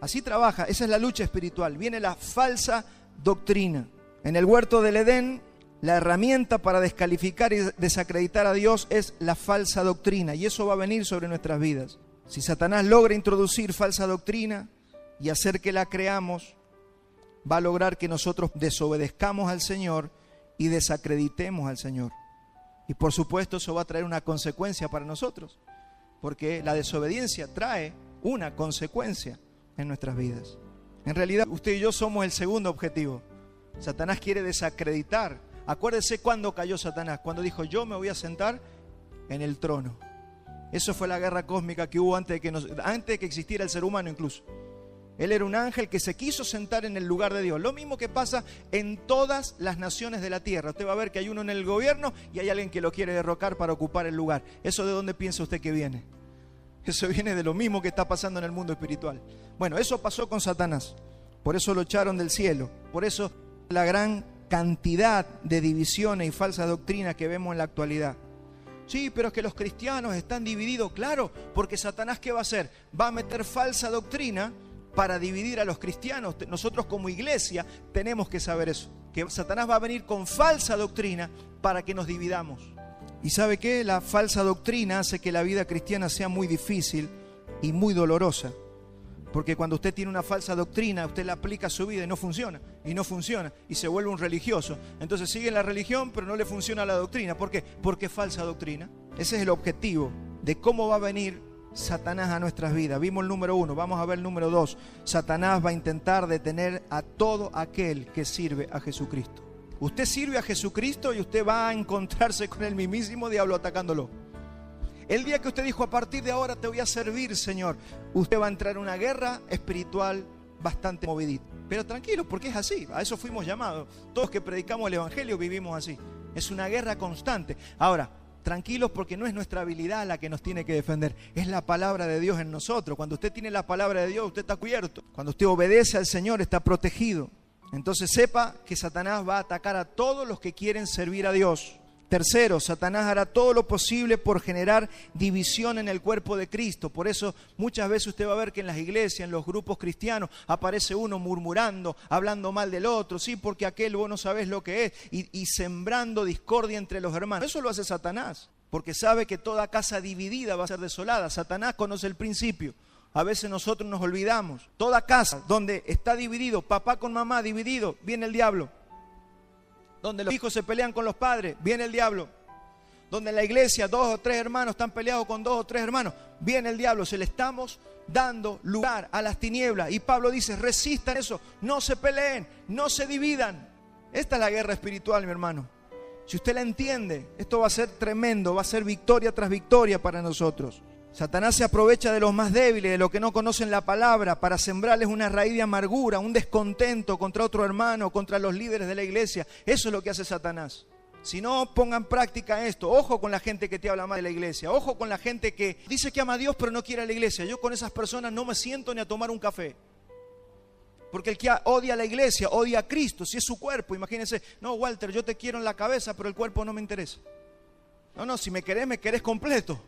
Así trabaja, esa es la lucha espiritual. Viene la falsa doctrina. En el huerto del Edén, la herramienta para descalificar y desacreditar a Dios es la falsa doctrina, y eso va a venir sobre nuestras vidas. Si Satanás logra introducir falsa doctrina y hacer que la creamos, va a lograr que nosotros desobedezcamos al Señor y desacreditemos al Señor. Y por supuesto eso va a traer una consecuencia para nosotros, porque la desobediencia trae una consecuencia en nuestras vidas. En realidad, usted y yo somos el segundo objetivo. Satanás quiere desacreditar. Acuérdese cuándo cayó Satanás, cuando dijo, yo me voy a sentar en el trono. Eso fue la guerra cósmica que hubo antes de que existiera el ser humano incluso. Él era un ángel que se quiso sentar en el lugar de Dios. Lo mismo que pasa en todas las naciones de la tierra. Usted va a ver que hay uno en el gobierno y hay alguien que lo quiere derrocar para ocupar el lugar. ¿Eso de dónde piensa usted que viene? Eso viene de lo mismo que está pasando en el mundo espiritual. Bueno, eso pasó con Satanás. Por eso lo echaron del cielo. Por eso la gran cantidad de divisiones y falsas doctrinas que vemos en la actualidad. Sí, pero es que los cristianos están divididos. Claro, porque Satanás, ¿qué va a hacer? Va a meter falsa doctrina para dividir a los cristianos. Nosotros como iglesia tenemos que saber eso, que Satanás va a venir con falsa doctrina para que nos dividamos. ¿Y sabe qué? La falsa doctrina hace que la vida cristiana sea muy difícil y muy dolorosa. Porque cuando usted tiene una falsa doctrina, usted la aplica a su vida y no funciona, y se vuelve un religioso. Entonces sigue la religión, pero no le funciona la doctrina. ¿Por qué? Porque es falsa doctrina. Ese es el objetivo de cómo va a venir Satanás a nuestras vidas. Vimos el número 1, vamos a ver el número 2. Satanás va a intentar detener a todo aquel que sirve a Jesucristo. Usted sirve a Jesucristo y usted va a encontrarse con el mismísimo diablo atacándolo. El día que usted dijo, a partir de ahora te voy a servir, Señor, usted va a entrar en una guerra espiritual bastante movidita. Pero tranquilo, porque es así, a eso fuimos llamados. Todos que predicamos el Evangelio vivimos así. Es una guerra constante. Ahora, tranquilos, porque no es nuestra habilidad la que nos tiene que defender, es la palabra de Dios en nosotros. Cuando usted tiene la palabra de Dios, usted está cubierto. Cuando usted obedece al Señor, está protegido. Entonces sepa que Satanás va a atacar a todos los que quieren servir a Dios. Tercero, Satanás hará todo lo posible por generar división en el cuerpo de Cristo. Por eso muchas veces usted va a ver que en las iglesias, en los grupos cristianos, aparece uno murmurando, hablando mal del otro. Sí, porque aquel vos no sabés lo que es. Y sembrando discordia entre los hermanos. Eso lo hace Satanás, porque sabe que toda casa dividida va a ser desolada. Satanás conoce el principio. A veces nosotros nos olvidamos. Toda casa donde está dividido, papá con mamá dividido, viene el diablo. Donde los hijos se pelean con los padres, viene el diablo. Donde en la iglesia 2 o 3 hermanos están peleados con 2 o 3 hermanos, viene el diablo. Se le estamos dando lugar a las tinieblas. Y Pablo dice, resistan eso, no se peleen, no se dividan. Esta es la guerra espiritual, mi hermano. Si usted la entiende, esto va a ser tremendo, va a ser victoria tras victoria para nosotros. Satanás se aprovecha de los más débiles, de los que no conocen la palabra, para sembrarles una raíz de amargura, un descontento contra otro hermano, contra los líderes de la iglesia. Eso es lo que hace Satanás. Si no, pongan en práctica esto. Ojo con la gente que te habla mal de la iglesia. Ojo con la gente que dice que ama a Dios pero no quiere a la iglesia. Yo con esas personas no me siento ni a tomar un café. Porque el que odia a la iglesia, odia a Cristo, si es su cuerpo. Imagínense, no, Walter, yo te quiero en la cabeza, pero el cuerpo no me interesa. No, si me querés completo.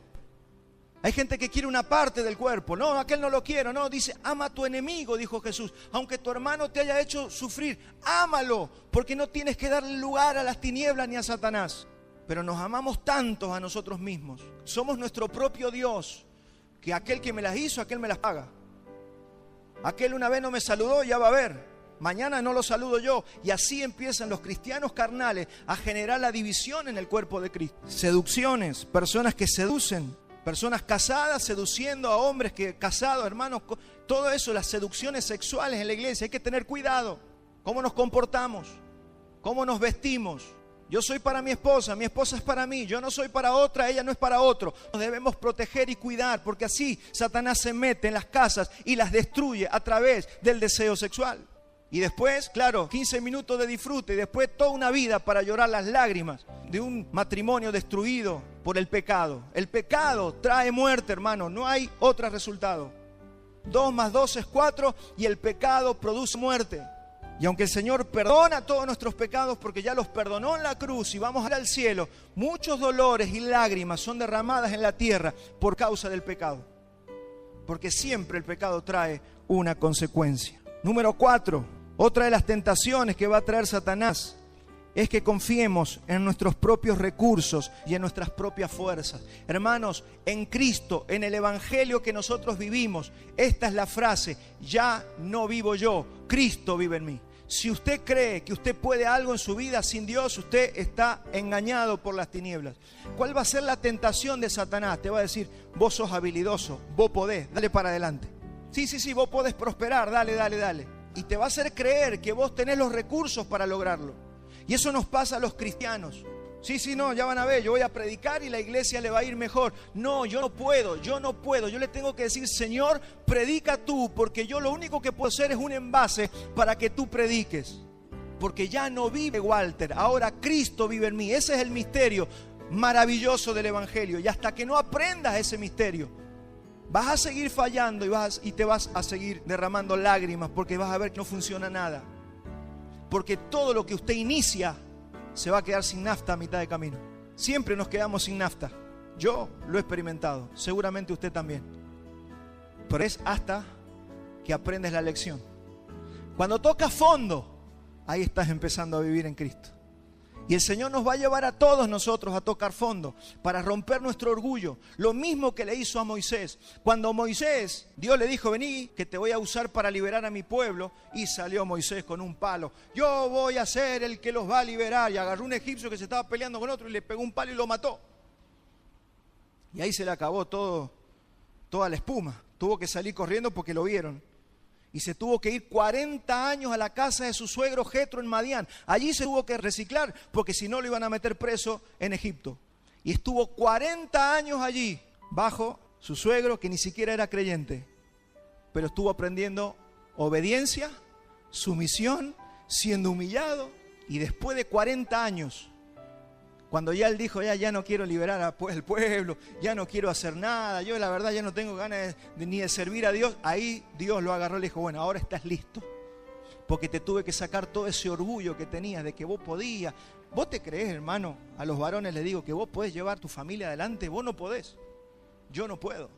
Hay gente que quiere una parte del cuerpo. No, aquel no lo quiero. No, dice, ama a tu enemigo, dijo Jesús. Aunque tu hermano te haya hecho sufrir, ámalo, porque no tienes que darle lugar a las tinieblas ni a Satanás. Pero nos amamos tantos a nosotros mismos. Somos nuestro propio Dios, que aquel que me las hizo, aquel me las paga. Aquel una vez no me saludó, ya va a ver. Mañana no lo saludo yo. Y así empiezan los cristianos carnales a generar la división en el cuerpo de Cristo. Seducciones, personas que seducen Personas casadas seduciendo a hombres casados, hermanos. Todo eso, las seducciones sexuales en la iglesia, hay que tener cuidado. ¿Cómo nos comportamos? ¿Cómo nos vestimos? Yo soy para mi esposa es para mí. Yo no soy para otra, ella no es para otro. Nos debemos proteger y cuidar, porque así Satanás se mete en las casas y las destruye a través del deseo sexual. Y después, claro, 15 minutos de disfrute y después toda una vida para llorar las lágrimas de un matrimonio destruido por el pecado. El pecado trae muerte, hermano, no hay otro resultado. 2 más 2 es 4 y el pecado produce muerte. Y aunque el Señor perdona todos nuestros pecados porque ya los perdonó en la cruz y vamos a ir al cielo, muchos dolores y lágrimas son derramadas en la tierra por causa del pecado. Porque siempre el pecado trae una consecuencia. Número 4. Otra de las tentaciones que va a traer Satanás es que confiemos en nuestros propios recursos y en nuestras propias fuerzas. Hermanos, en Cristo, en el Evangelio que nosotros vivimos, esta es la frase: ya no vivo yo, Cristo vive en mí. Si usted cree que usted puede algo en su vida sin Dios, usted está engañado por las tinieblas. ¿Cuál va a ser la tentación de Satanás? Te va a decir: vos sos habilidoso, vos podés, dale para adelante. Sí, vos podés prosperar, dale. Y te va a hacer creer que vos tenés los recursos para lograrlo. Y eso nos pasa a los cristianos. No, ya van a ver, yo voy a predicar y la iglesia le va a ir mejor. No, yo no puedo. Yo le tengo que decir: Señor, predica tú, porque yo lo único que puedo hacer es un envase para que tú prediques. Porque ya no vive Walter, ahora Cristo vive en mí. Ese es el misterio maravilloso del Evangelio. Y hasta que no aprendas ese misterio, vas a seguir fallando y te vas a seguir derramando lágrimas, porque vas a ver que no funciona nada. Porque todo lo que usted inicia se va a quedar sin nafta a mitad de camino. Siempre nos quedamos sin nafta. Yo lo he experimentado, seguramente usted también. Pero es hasta que aprendes la lección. Cuando tocas fondo, ahí estás empezando a vivir en Cristo. Y el Señor nos va a llevar a todos nosotros a tocar fondo para romper nuestro orgullo. Lo mismo que le hizo a Moisés. Cuando Moisés, Dios le dijo: vení, que te voy a usar para liberar a mi pueblo. Y salió Moisés con un palo. Yo voy a ser el que los va a liberar. Y agarró un egipcio que se estaba peleando con otro y le pegó un palo y lo mató. Y ahí se le acabó toda la espuma. Tuvo que salir corriendo porque lo vieron. Y se tuvo que ir 40 años a la casa de su suegro Jetro en Madián. Allí se tuvo que reciclar, porque si no lo iban a meter preso en Egipto. Y estuvo 40 años allí, bajo su suegro, que ni siquiera era creyente. Pero estuvo aprendiendo obediencia, sumisión, siendo humillado. Y después de 40 años, cuando ya él dijo: ya no quiero liberar al pueblo, ya no quiero hacer nada, yo la verdad ya no tengo ganas ni de servir a Dios. Ahí Dios lo agarró y le dijo: bueno, ahora estás listo, porque te tuve que sacar todo ese orgullo que tenías de que vos podías. ¿Vos te creés, hermano? A los varones les digo que vos podés llevar tu familia adelante. Vos no podés, yo no puedo.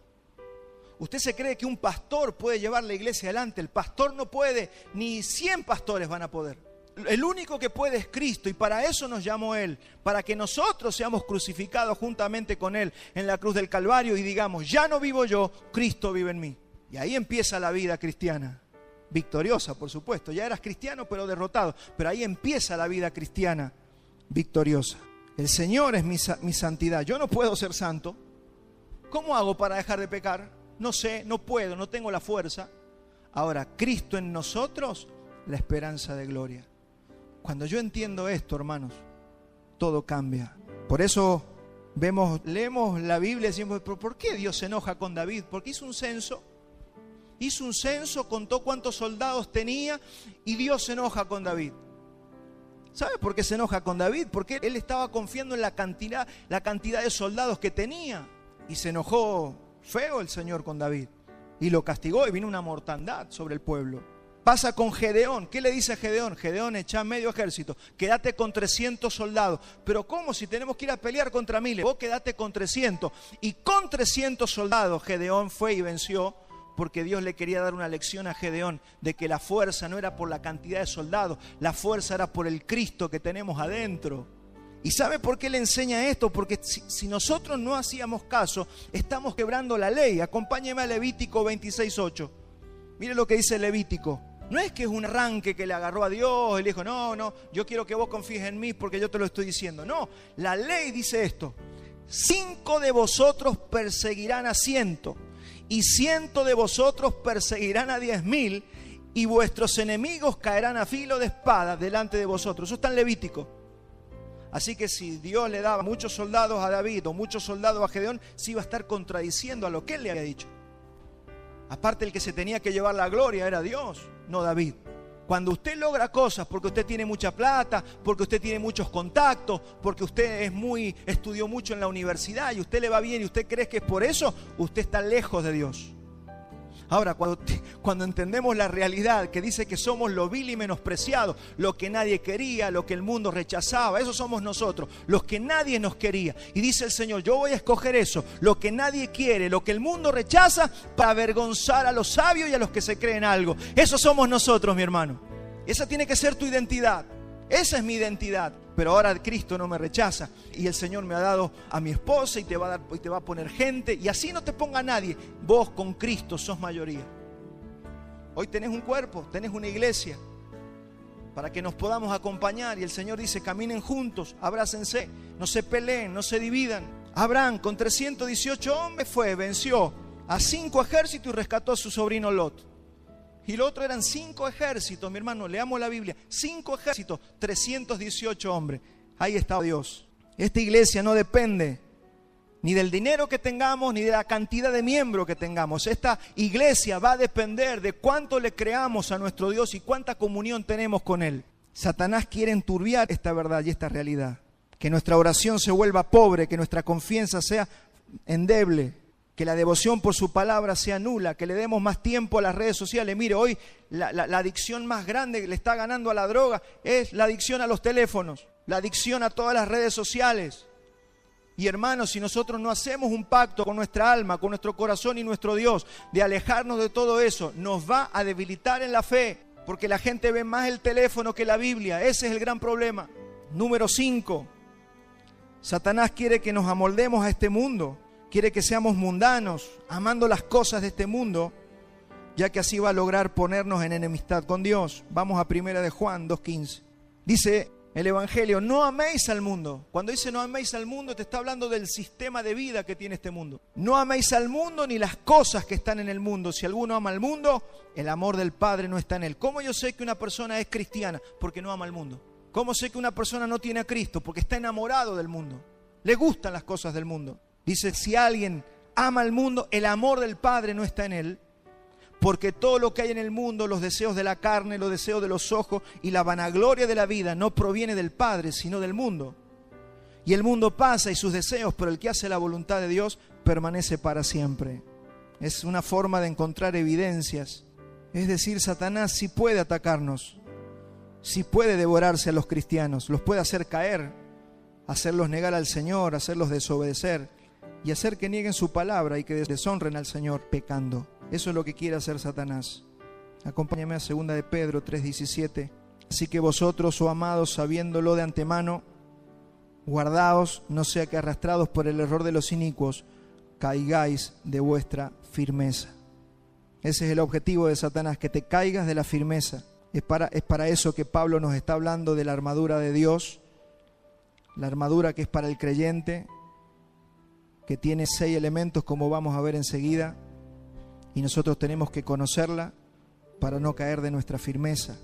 Usted se cree que un pastor puede llevar la iglesia adelante. El pastor no puede, ni 100 pastores van a poder. El único que puede es Cristo, y para eso nos llamó Él, para que nosotros seamos crucificados juntamente con Él en la cruz del Calvario y digamos: ya no vivo yo, Cristo vive en mí. Y ahí empieza la vida cristiana, victoriosa, por supuesto. Ya eras cristiano pero derrotado, pero ahí empieza la vida cristiana victoriosa. El Señor es mi santidad. Yo no puedo ser santo. ¿Cómo hago para dejar de pecar? No sé, no puedo, no tengo la fuerza. Ahora, Cristo en nosotros, la esperanza de gloria. Cuando yo entiendo esto, hermanos, todo cambia. Por eso leemos la Biblia y decimos: ¿por qué Dios se enoja con David? Porque hizo un censo, contó cuántos soldados tenía y Dios se enoja con David. ¿Sabe por qué se enoja con David? Porque él estaba confiando en la cantidad de soldados que tenía. Y se enojó feo el Señor con David y lo castigó, y vino una mortandad sobre el pueblo. Pasa con Gedeón. ¿Qué le dice a Gedeón? Gedeón, echa medio ejército, quédate con 300 soldados. Pero ¿cómo? Si tenemos que ir a pelear contra miles. Vos quedate con 300. Y con 300 soldados Gedeón fue y venció, porque Dios le quería dar una lección a Gedeón de que la fuerza no era por la cantidad de soldados, la fuerza era por el Cristo que tenemos adentro. ¿Y sabe por qué le enseña esto? Porque si nosotros no hacíamos caso, estamos quebrando la ley. Acompáñeme a Levítico 26:8. Mire lo que dice Levítico. No es que es un arranque que le agarró a Dios y le dijo: no, yo quiero que vos confíes en mí porque yo te lo estoy diciendo. No, la ley dice esto: 5 de vosotros perseguirán a 100, y 100 de vosotros perseguirán a 10.000, y vuestros enemigos caerán a filo de espada delante de vosotros. Eso está en Levítico. Así que si Dios le daba muchos soldados a David o muchos soldados a Gedeón, se iba a estar contradiciendo a lo que él le había dicho. Aparte, el que se tenía que llevar la gloria era Dios, no David. Cuando usted logra cosas porque usted tiene mucha plata, porque usted tiene muchos contactos, porque usted estudió mucho en la universidad y usted le va bien y usted cree que es por eso, usted está lejos de Dios. Ahora, cuando entendemos la realidad que dice que somos lo vil y menospreciado, lo que nadie quería, lo que el mundo rechazaba, eso somos nosotros, los que nadie nos quería. Y dice el Señor, yo voy a escoger eso, lo que nadie quiere, lo que el mundo rechaza, para avergonzar a los sabios y a los que se creen algo. Eso somos nosotros, mi hermano. Esa tiene que ser tu identidad. Esa es mi identidad. Pero ahora Cristo no me rechaza y el Señor me ha dado a mi esposa y te va a poner gente, y así no te ponga nadie. Vos con Cristo sos mayoría. Hoy tenés un cuerpo, tenés una iglesia para que nos podamos acompañar, y el Señor dice, caminen juntos, abrácense, no se peleen, no se dividan. Abraham con 318 hombres venció a 5 ejércitos y rescató a su sobrino Lot. Y lo otro eran 5 ejércitos, mi hermano, leamos la Biblia. 5 ejércitos, 318 hombres. Ahí está Dios. Esta iglesia no depende ni del dinero que tengamos, ni de la cantidad de miembros que tengamos. Esta iglesia va a depender de cuánto le creamos a nuestro Dios y cuánta comunión tenemos con Él. Satanás quiere enturbiar esta verdad y esta realidad. Que nuestra oración se vuelva pobre, que nuestra confianza sea endeble, que la devoción por su palabra sea nula, que le demos más tiempo a las redes sociales. Mire, hoy la adicción más grande que le está ganando a la droga es la adicción a los teléfonos, la adicción a todas las redes sociales. Y hermanos, si nosotros no hacemos un pacto con nuestra alma, con nuestro corazón y nuestro Dios, de alejarnos de todo eso, nos va a debilitar en la fe, porque la gente ve más el teléfono que la Biblia. Ese es el gran problema. Número 5, Satanás quiere que nos amoldemos a este mundo. Quiere que seamos mundanos, amando las cosas de este mundo, ya que así va a lograr ponernos en enemistad con Dios. Vamos a 1 de Juan 2:15. Dice el Evangelio, no améis al mundo. Cuando dice no améis al mundo, te está hablando del sistema de vida que tiene este mundo. No améis al mundo ni las cosas que están en el mundo. Si alguno ama al mundo, el amor del Padre no está en él. ¿Cómo yo sé que una persona es cristiana? Porque no ama al mundo. ¿Cómo sé que una persona no tiene a Cristo? Porque está enamorado del mundo. Le gustan las cosas del mundo. Dice, si alguien ama al mundo, el amor del Padre no está en él, porque todo lo que hay en el mundo, los deseos de la carne, los deseos de los ojos y la vanagloria de la vida, no proviene del Padre, sino del mundo. Y el mundo pasa y sus deseos, pero el que hace la voluntad de Dios permanece para siempre. Es una forma de encontrar evidencias. Es decir, Satanás sí puede atacarnos, sí puede devorarse a los cristianos, los puede hacer caer, hacerlos negar al Señor, hacerlos desobedecer, y hacer que nieguen su palabra y que deshonren al Señor pecando. Eso es lo que quiere hacer Satanás. Acompáñame a 2 de Pedro 3:17. Así que vosotros, oh amados, sabiéndolo de antemano, guardaos, no sea que arrastrados por el error de los inicuos, caigáis de vuestra firmeza. Ese es el objetivo de Satanás, que te caigas de la firmeza. Es para eso que Pablo nos está hablando de la armadura de Dios, la armadura que es para el creyente, que tiene 6 elementos, como vamos a ver enseguida, y nosotros tenemos que conocerla para no caer de nuestra firmeza.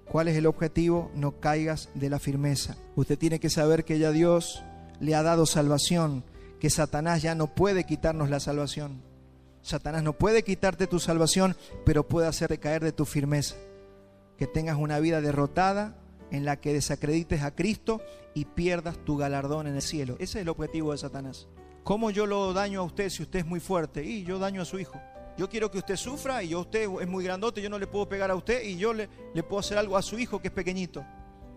¿Cuál es el objetivo? No caigas de la firmeza. Usted tiene que saber que ya Dios le ha dado salvación, que Satanás ya no puede quitarnos la salvación. Satanás no puede quitarte tu salvación, pero puede hacerte caer de tu firmeza. Que tengas una vida derrotada, en la que desacredites a Cristo y pierdas tu galardón en el cielo. Ese es el objetivo de Satanás. ¿Cómo yo lo daño a usted si usted es muy fuerte? Y yo daño a su hijo. Yo quiero que usted sufra y usted es muy grandote, yo no le puedo pegar a usted y yo le puedo hacer algo a su hijo que es pequeñito.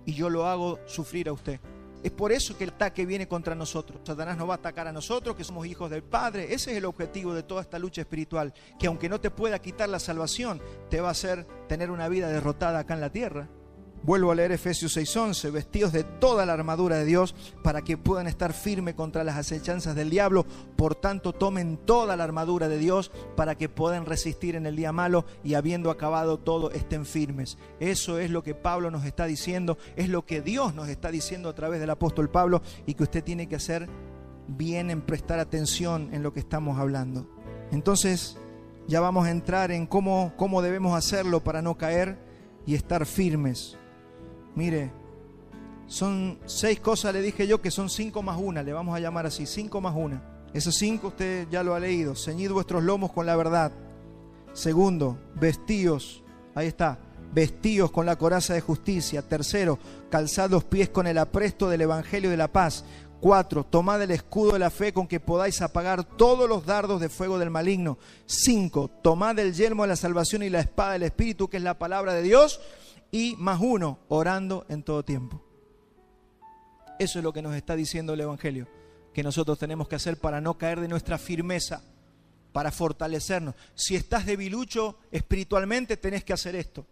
Y yo lo hago sufrir a usted. Es por eso que el ataque viene contra nosotros. Satanás nos va a atacar a nosotros, que somos hijos del Padre. Ese es el objetivo de toda esta lucha espiritual. Que aunque no te pueda quitar la salvación, te va a hacer tener una vida derrotada acá en la tierra. Vuelvo a leer Efesios 6:11, vestidos de toda la armadura de Dios para que puedan estar firmes contra las acechanzas del diablo. Por tanto, tomen toda la armadura de Dios para que puedan resistir en el día malo y habiendo acabado todo, estén firmes. Eso es lo que Pablo nos está diciendo, es lo que Dios nos está diciendo a través del apóstol Pablo y que usted tiene que hacer bien en prestar atención en lo que estamos hablando. Entonces ya vamos a entrar en cómo debemos hacerlo para no caer y estar firmes. Mire, son 6 cosas, le dije yo, que son 5 más 1, le vamos a llamar así, 5 más 1. Esos 5 usted ya lo ha leído. Ceñid vuestros lomos con la verdad. Segundo, vestíos, ahí está, vestíos con la coraza de justicia. Tercero, calzad los pies con el apresto del evangelio de la paz. 4, tomad el escudo de la fe con que podáis apagar todos los dardos de fuego del maligno. 5, tomad el yelmo de la salvación y la espada del Espíritu, que es la palabra de Dios. Y más 1, orando en todo tiempo. Eso es lo que nos está diciendo el evangelio, que nosotros tenemos que hacer para no caer de nuestra firmeza, para fortalecernos. Si estás debilucho espiritualmente, tenés que hacer esto.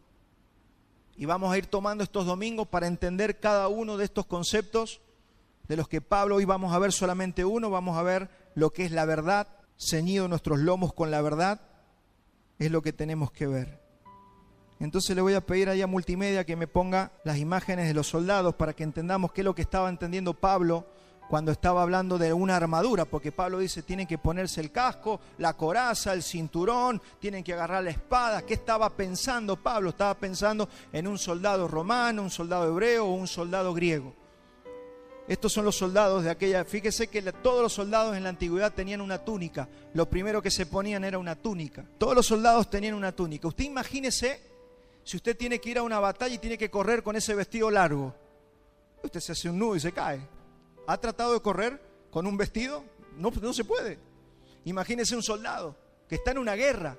Y vamos a ir tomando estos domingos para entender cada uno de estos conceptos, de los que Pablo, hoy vamos a ver solamente uno. Vamos a ver lo que es la verdad, ceñido nuestros lomos con la verdad, es lo que tenemos que ver. Entonces le voy a pedir allá a Multimedia que me ponga las imágenes de los soldados para que entendamos qué es lo que estaba entendiendo Pablo cuando estaba hablando de una armadura, porque Pablo dice, tienen que ponerse el casco, la coraza, el cinturón, tienen que agarrar la espada. ¿Qué estaba pensando Pablo? Estaba pensando en un soldado romano, un soldado hebreo o un soldado griego. Estos son los soldados de aquella. Fíjese que todos los soldados en la antigüedad tenían una túnica. Lo primero que se ponían era una túnica. Todos los soldados tenían una túnica. Usted imagínese si usted tiene que ir a una batalla y tiene que correr con ese vestido largo. Usted se hace un nudo y se cae. ¿Ha tratado de correr con un vestido? No se puede. Imagínese un soldado que está en una guerra.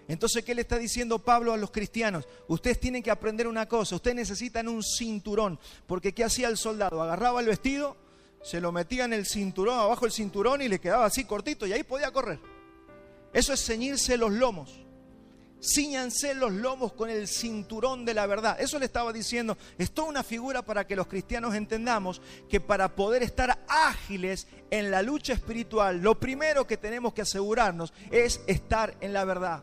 Entonces, ¿qué le está diciendo Pablo a los cristianos? Ustedes tienen que aprender una cosa. Ustedes necesitan un cinturón. Porque ¿qué hacía el soldado? Agarraba el vestido, se lo metía en el cinturón, abajo del cinturón, y le quedaba así cortito, y ahí podía correr. Eso es ceñirse los lomos. Cíñanse los lomos con el cinturón de la verdad. Eso le estaba diciendo. Es toda una figura para que los cristianos entendamos que para poder estar ágiles en la lucha espiritual, lo primero que tenemos que asegurarnos es estar en la verdad.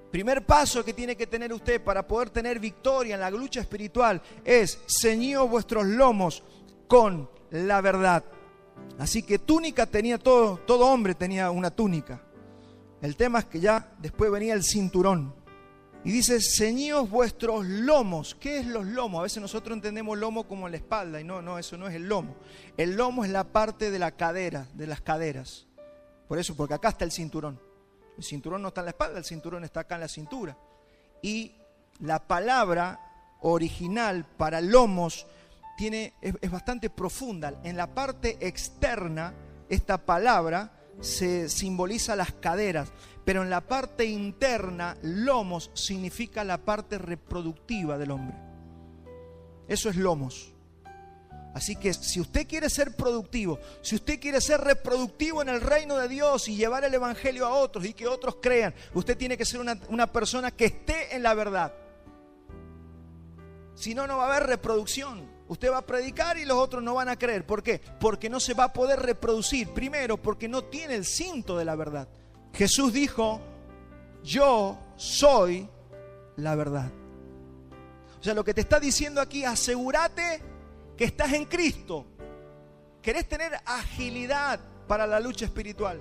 Primer paso que tiene que tener usted para poder tener victoria en la lucha espiritual es ceñidos vuestros lomos con la verdad. Así que túnica tenía todo hombre tenía una túnica. El tema es que ya después venía el cinturón. Y dice, ceñidos vuestros lomos. ¿Qué es los lomos? A veces nosotros entendemos lomo como la espalda, y no, eso no es el lomo. El lomo es la parte de la cadera, de las caderas. Por eso, porque acá está el cinturón. El cinturón no está en la espalda, el cinturón está acá en la cintura. Y la palabra original para lomos es bastante profunda. En la parte externa, esta palabra se simboliza las caderas, pero en la parte interna, lomos significa la parte reproductiva del hombre. Eso es lomos. Así que si usted quiere ser productivo, si usted quiere ser reproductivo en el reino de Dios y llevar el evangelio a otros y que otros crean, usted tiene que ser una persona que esté en la verdad. Si no, no va a haber reproducción. Usted va a predicar y los otros no van a creer. ¿Por qué? Porque no se va a poder reproducir. Primero, porque no tiene el cinto de la verdad. Jesús dijo, yo soy la verdad. O sea, lo que te está diciendo aquí, asegúrate que estás en Cristo. ¿Querés tener agilidad para la lucha espiritual?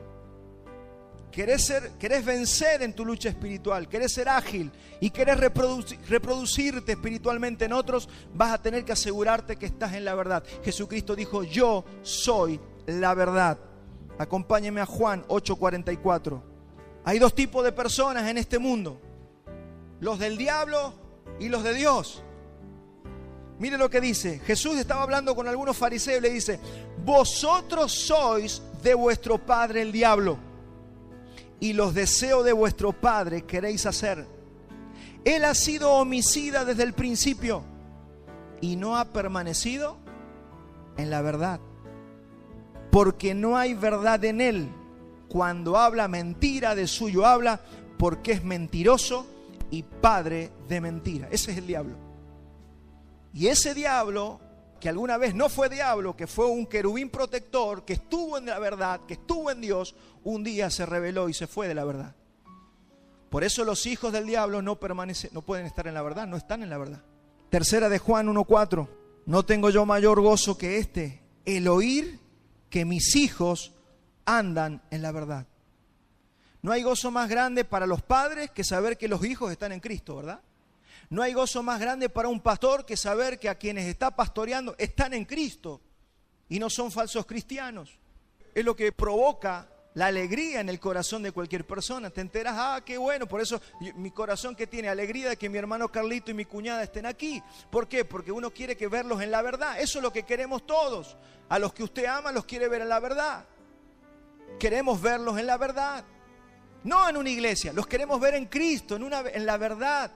¿Querés vencer en tu lucha espiritual? ¿Querés ser ágil? ¿Y querés reproducirte espiritualmente en otros? Vas a tener que asegurarte que estás en la verdad. Jesucristo dijo, yo soy la verdad. Acompáñeme a Juan 8:44. Hay 2 tipos de personas en este mundo. Los del diablo y los de Dios. Mire lo que dice. Jesús estaba hablando con algunos fariseos y le dice, vosotros sois de vuestro padre el diablo, y los deseos de vuestro padre queréis hacer. Él ha sido homicida desde el principio y no ha permanecido en la verdad, porque no hay verdad en él. Cuando habla mentira, de suyo habla, porque es mentiroso y padre de mentira. Ese es el diablo. Y ese diablo, que alguna vez no fue diablo, que fue un querubín protector, que estuvo en la verdad, que estuvo en Dios, un día se rebeló y se fue de la verdad. Por eso los hijos del diablo no pueden estar en la verdad, no están en la verdad. Tercera de Juan 1:4. No tengo yo mayor gozo que este, el oír que mis hijos andan en la verdad. No hay gozo más grande para los padres que saber que los hijos están en Cristo, ¿verdad? No hay gozo más grande para un pastor que saber que a quienes está pastoreando están en Cristo y no son falsos cristianos. Es lo que provoca la alegría en el corazón de cualquier persona. Te enteras, qué bueno, por eso mi corazón que tiene alegría de que mi hermano Carlito y mi cuñada estén aquí. ¿Por qué? Porque uno quiere que verlos en la verdad. Eso es lo que queremos todos. A los que usted ama los quiere ver en la verdad. Queremos verlos en la verdad. No en una iglesia, los queremos ver en Cristo, en la verdad.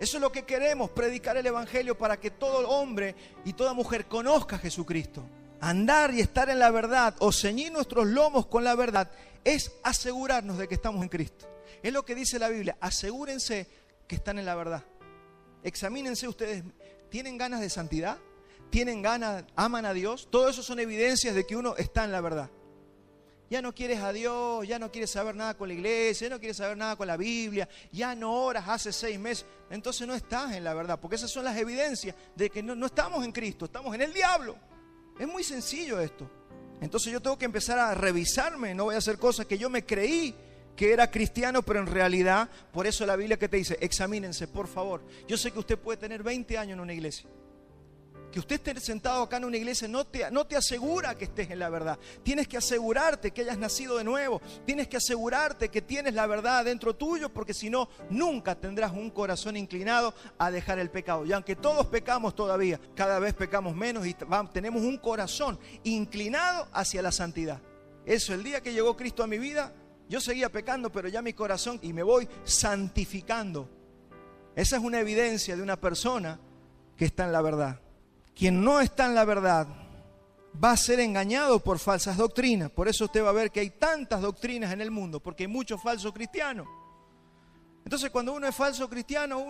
Eso es lo que queremos, predicar el Evangelio para que todo hombre y toda mujer conozca a Jesucristo. Andar y estar en la verdad o ceñir nuestros lomos con la verdad es asegurarnos de que estamos en Cristo. Es lo que dice la Biblia, asegúrense que están en la verdad. Examínense ustedes, ¿tienen ganas de santidad? ¿Tienen ganas, aman a Dios? Todo eso son evidencias de que uno está en la verdad. Ya no quieres a Dios, ya no quieres saber nada con la iglesia, ya no quieres saber nada con la Biblia, ya no oras hace 6 meses, entonces no estás en la verdad, porque esas son las evidencias de que no estamos en Cristo, estamos en el diablo. Es muy sencillo esto. Entonces yo tengo que empezar a revisarme, no voy a hacer cosas que yo me creí que era cristiano, pero en realidad, por eso la Biblia que te dice, examínense, por favor. Yo sé que usted puede tener 20 años en una iglesia. Que usted esté sentado acá en una iglesia no te asegura que estés en la verdad. Tienes que asegurarte que hayas nacido de nuevo. Tienes que asegurarte que tienes la verdad dentro tuyo, porque si no, nunca tendrás un corazón inclinado a dejar el pecado. Y aunque todos pecamos todavía, cada vez pecamos menos y tenemos un corazón inclinado hacia la santidad. Eso, el día que llegó Cristo a mi vida, yo seguía pecando, pero ya mi corazón, y me voy santificando. Esa es una evidencia de una persona que está en la verdad. Quien no está en la verdad va a ser engañado por falsas doctrinas. Por eso usted va a ver que hay tantas doctrinas en el mundo, porque hay muchos falsos cristianos. Entonces cuando uno es falso cristiano,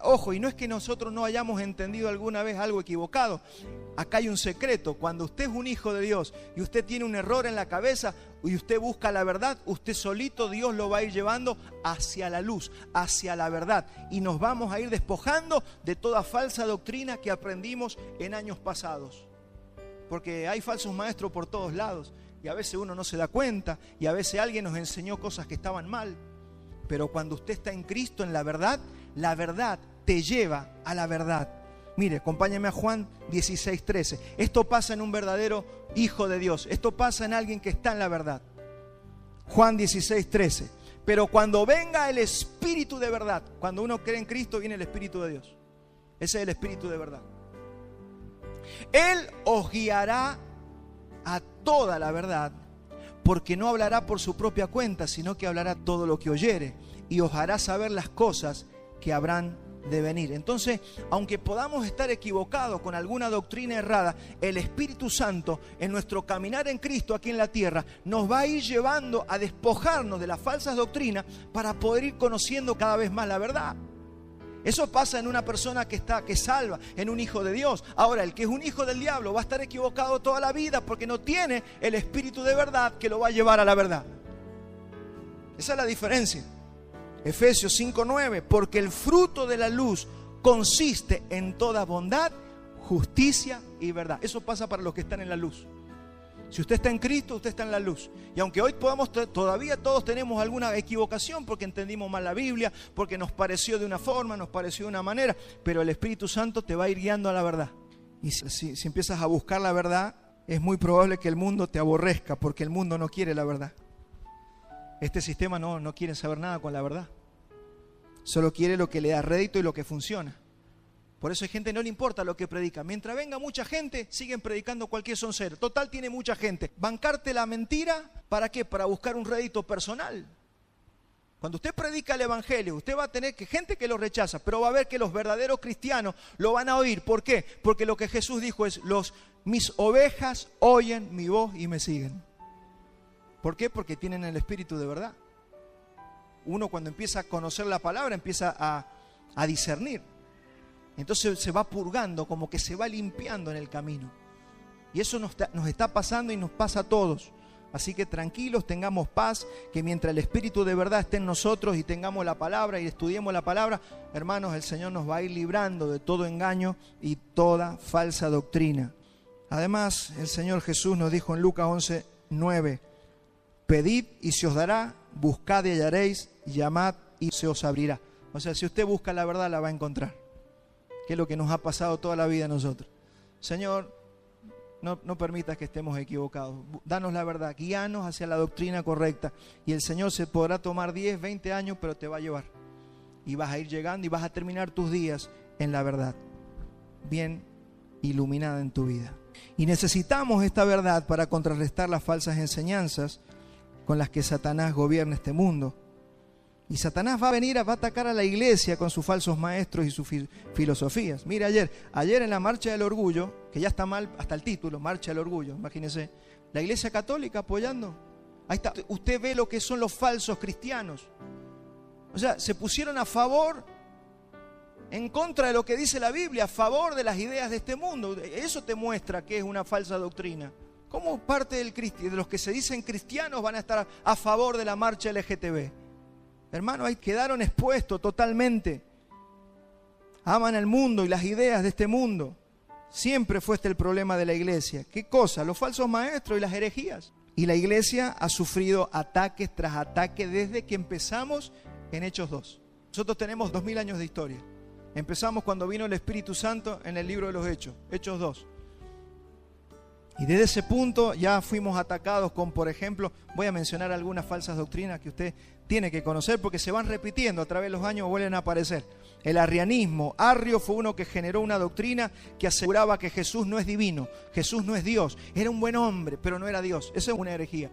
ojo, y no es que nosotros no hayamos entendido alguna vez algo equivocado. Acá hay un secreto. Cuando usted es un hijo de Dios y usted tiene un error en la cabeza y usted busca la verdad, usted solito, Dios lo va a ir llevando hacia la luz, hacia la verdad. Y nos vamos a ir despojando de toda falsa doctrina que aprendimos en años pasados. Porque hay falsos maestros por todos lados y a veces uno no se da cuenta y a veces alguien nos enseñó cosas que estaban mal. Pero cuando usted está en Cristo, en la verdad te lleva a la verdad. Mire, acompáñame a Juan 16:13. Esto pasa en un verdadero hijo de Dios. Esto pasa en alguien que está en la verdad. Juan 16:13. Pero cuando venga el Espíritu de verdad, cuando uno cree en Cristo, viene el Espíritu de Dios. Ese es el Espíritu de verdad. Él os guiará a toda la verdad, porque no hablará por su propia cuenta, sino que hablará todo lo que oyere y os hará saber las cosas que habrán de venir. Entonces, aunque podamos estar equivocados con alguna doctrina errada, el Espíritu Santo en nuestro caminar en Cristo aquí en la tierra nos va a ir llevando a despojarnos de las falsas doctrinas para poder ir conociendo cada vez más la verdad. Eso pasa en una persona que salva, en un hijo de Dios. Ahora, el que es un hijo del diablo va a estar equivocado toda la vida porque no tiene el Espíritu de verdad que lo va a llevar a la verdad. Esa es la diferencia. Efesios 5:9, porque el fruto de la luz consiste en toda bondad, justicia y verdad. Eso pasa para los que están en la luz. Si usted está en Cristo, usted está en la luz. Y aunque hoy todavía todos tenemos alguna equivocación porque entendimos mal la Biblia, porque nos pareció de una forma, nos pareció de una manera, pero el Espíritu Santo te va a ir guiando a la verdad. Y si empiezas a buscar la verdad, es muy probable que el mundo te aborrezca, porque el mundo no quiere la verdad. Este sistema no quiere saber nada con la verdad. Solo quiere lo que le da rédito y lo que funciona. Por eso hay gente que no le importa lo que predica. Mientras venga mucha gente, siguen predicando cualquier soncero. Total, tiene mucha gente. Bancarte la mentira, ¿para qué? Para buscar un rédito personal. Cuando usted predica el Evangelio, usted va a tener gente que lo rechaza, pero va a ver que los verdaderos cristianos lo van a oír. ¿Por qué? Porque lo que Jesús dijo es, mis ovejas oyen mi voz y me siguen. ¿Por qué? Porque tienen el Espíritu de verdad. Uno cuando empieza a conocer la palabra, empieza a discernir. Entonces se va purgando, como que se va limpiando en el camino. Y eso nos está pasando y nos pasa a todos. Así que tranquilos, tengamos paz, que mientras el Espíritu de verdad esté en nosotros y tengamos la palabra y estudiemos la palabra, hermanos, el Señor nos va a ir librando de todo engaño y toda falsa doctrina. Además, el Señor Jesús nos dijo en Lucas 11:9, Pedid y se os dará, buscad y hallaréis, llamad y se os abrirá. O sea, si usted busca la verdad, la va a encontrar. Que es lo que nos ha pasado toda la vida a nosotros. Señor, no permitas que estemos equivocados. Danos la verdad, guíanos hacia la doctrina correcta. Y el Señor se podrá tomar 10, 20 años, pero te va a llevar. Y vas a ir llegando y vas a terminar tus días en la verdad, bien iluminada en tu vida. Y necesitamos esta verdad para contrarrestar las falsas enseñanzas con las que Satanás gobierna este mundo. Y Satanás va a venir, va a atacar a la iglesia con sus falsos maestros y sus filosofías. Mire, ayer en la Marcha del Orgullo, que ya está mal hasta el título, Marcha del Orgullo, imagínense, la iglesia católica apoyando. Ahí está, usted ve lo que son los falsos cristianos. O sea, se pusieron a favor, en contra de lo que dice la Biblia, a favor de las ideas de este mundo. Eso te muestra que es una falsa doctrina. ¿Cómo parte de los que se dicen cristianos van a estar a favor de la marcha LGTB? Hermano, ahí quedaron expuestos totalmente. Aman el mundo y las ideas de este mundo. Siempre fue este el problema de la iglesia. ¿Qué cosa? Los falsos maestros y las herejías. Y la iglesia ha sufrido ataques tras ataques desde que empezamos en Hechos 2. Nosotros tenemos 2000 años de historia. Empezamos cuando vino el Espíritu Santo en el libro de los Hechos, Hechos 2. Y desde ese punto ya fuimos atacados con, por ejemplo, voy a mencionar algunas falsas doctrinas que usted tiene que conocer porque se van repitiendo a través de los años, vuelven a aparecer. El arrianismo. Arrio fue uno que generó una doctrina que aseguraba que Jesús no es divino, Jesús no es Dios. Era un buen hombre, pero no era Dios. Eso es una herejía.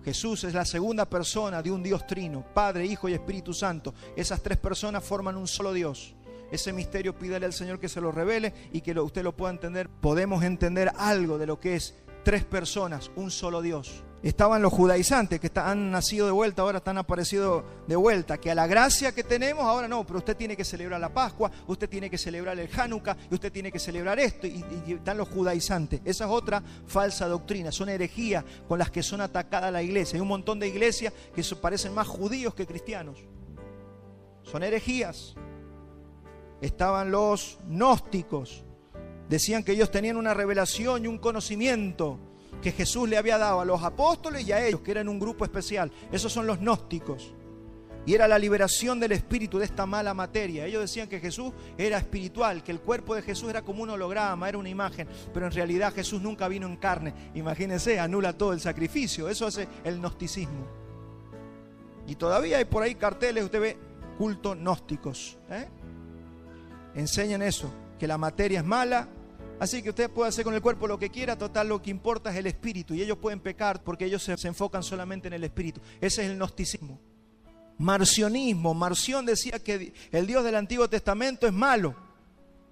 Jesús es la segunda persona de un Dios trino, Padre, Hijo y Espíritu Santo. Esas tres personas forman un solo Dios. Ese misterio pídale al Señor que se lo revele y que usted lo pueda entender. Podemos entender algo de lo que es tres personas, un solo Dios. Estaban los judaizantes que han nacido de vuelta, ahora están aparecidos de vuelta, que a la gracia que tenemos ahora no, pero usted tiene que celebrar la Pascua, usted tiene que celebrar el Hanukkah y usted tiene que celebrar esto, y están los judaizantes. Esa es otra falsa doctrina, son herejías con las que son atacadas la iglesia. Hay un montón de iglesias que parecen más judíos que cristianos. Son herejías. Estaban los gnósticos, decían que ellos tenían una revelación y un conocimiento que Jesús le había dado a los apóstoles y a ellos, que eran un grupo especial. Esos son los gnósticos. Y era la liberación del espíritu de esta mala materia. Ellos decían que Jesús era espiritual, que el cuerpo de Jesús era como un holograma, era una imagen, pero en realidad Jesús nunca vino en carne. Imagínense, anula todo el sacrificio. Eso hace el gnosticismo. Y todavía hay por ahí carteles, usted ve, culto gnósticos, enseñan eso, que la materia es mala, así que usted puede hacer con el cuerpo lo que quiera, total lo que importa es el espíritu, y ellos pueden pecar porque ellos se enfocan solamente en el espíritu. Ese es el gnosticismo. Marcionismo. Marción decía que el Dios del Antiguo Testamento es malo,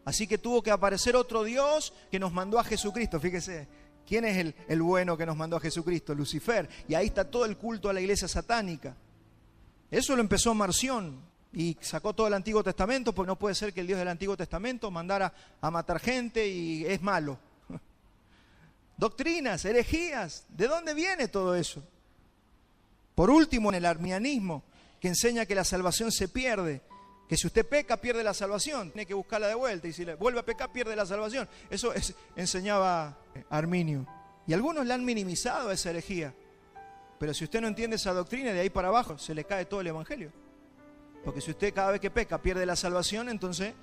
así que tuvo que aparecer otro Dios que nos mandó a Jesucristo. Fíjese, ¿quién es el bueno que nos mandó a Jesucristo? Lucifer. Y ahí está todo el culto a la iglesia satánica. Eso lo empezó Marción. Y sacó todo el Antiguo Testamento, porque no puede ser que el Dios del Antiguo Testamento mandara a matar gente y es malo. Doctrinas, herejías, ¿de dónde viene todo eso? Por último, en el arminianismo, que enseña que la salvación se pierde, que si usted peca, pierde la salvación, tiene que buscarla de vuelta, y si vuelve a pecar, pierde la salvación. Eso enseñaba Arminio. Y algunos le han minimizado esa herejía, pero si usted no entiende esa doctrina, de ahí para abajo se le cae todo el evangelio. Porque si usted cada vez que peca pierde la salvación, entonces,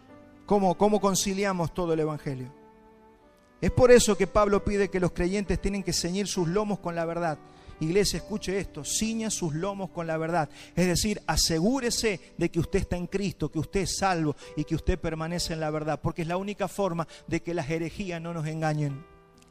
¿cómo conciliamos todo el evangelio? Es por eso que Pablo pide que los creyentes tienen que ceñir sus lomos con la verdad. Iglesia, escuche esto, ciña sus lomos con la verdad. Es decir, asegúrese de que usted está en Cristo, que usted es salvo y que usted permanece en la verdad, porque es la única forma de que las herejías no nos engañen.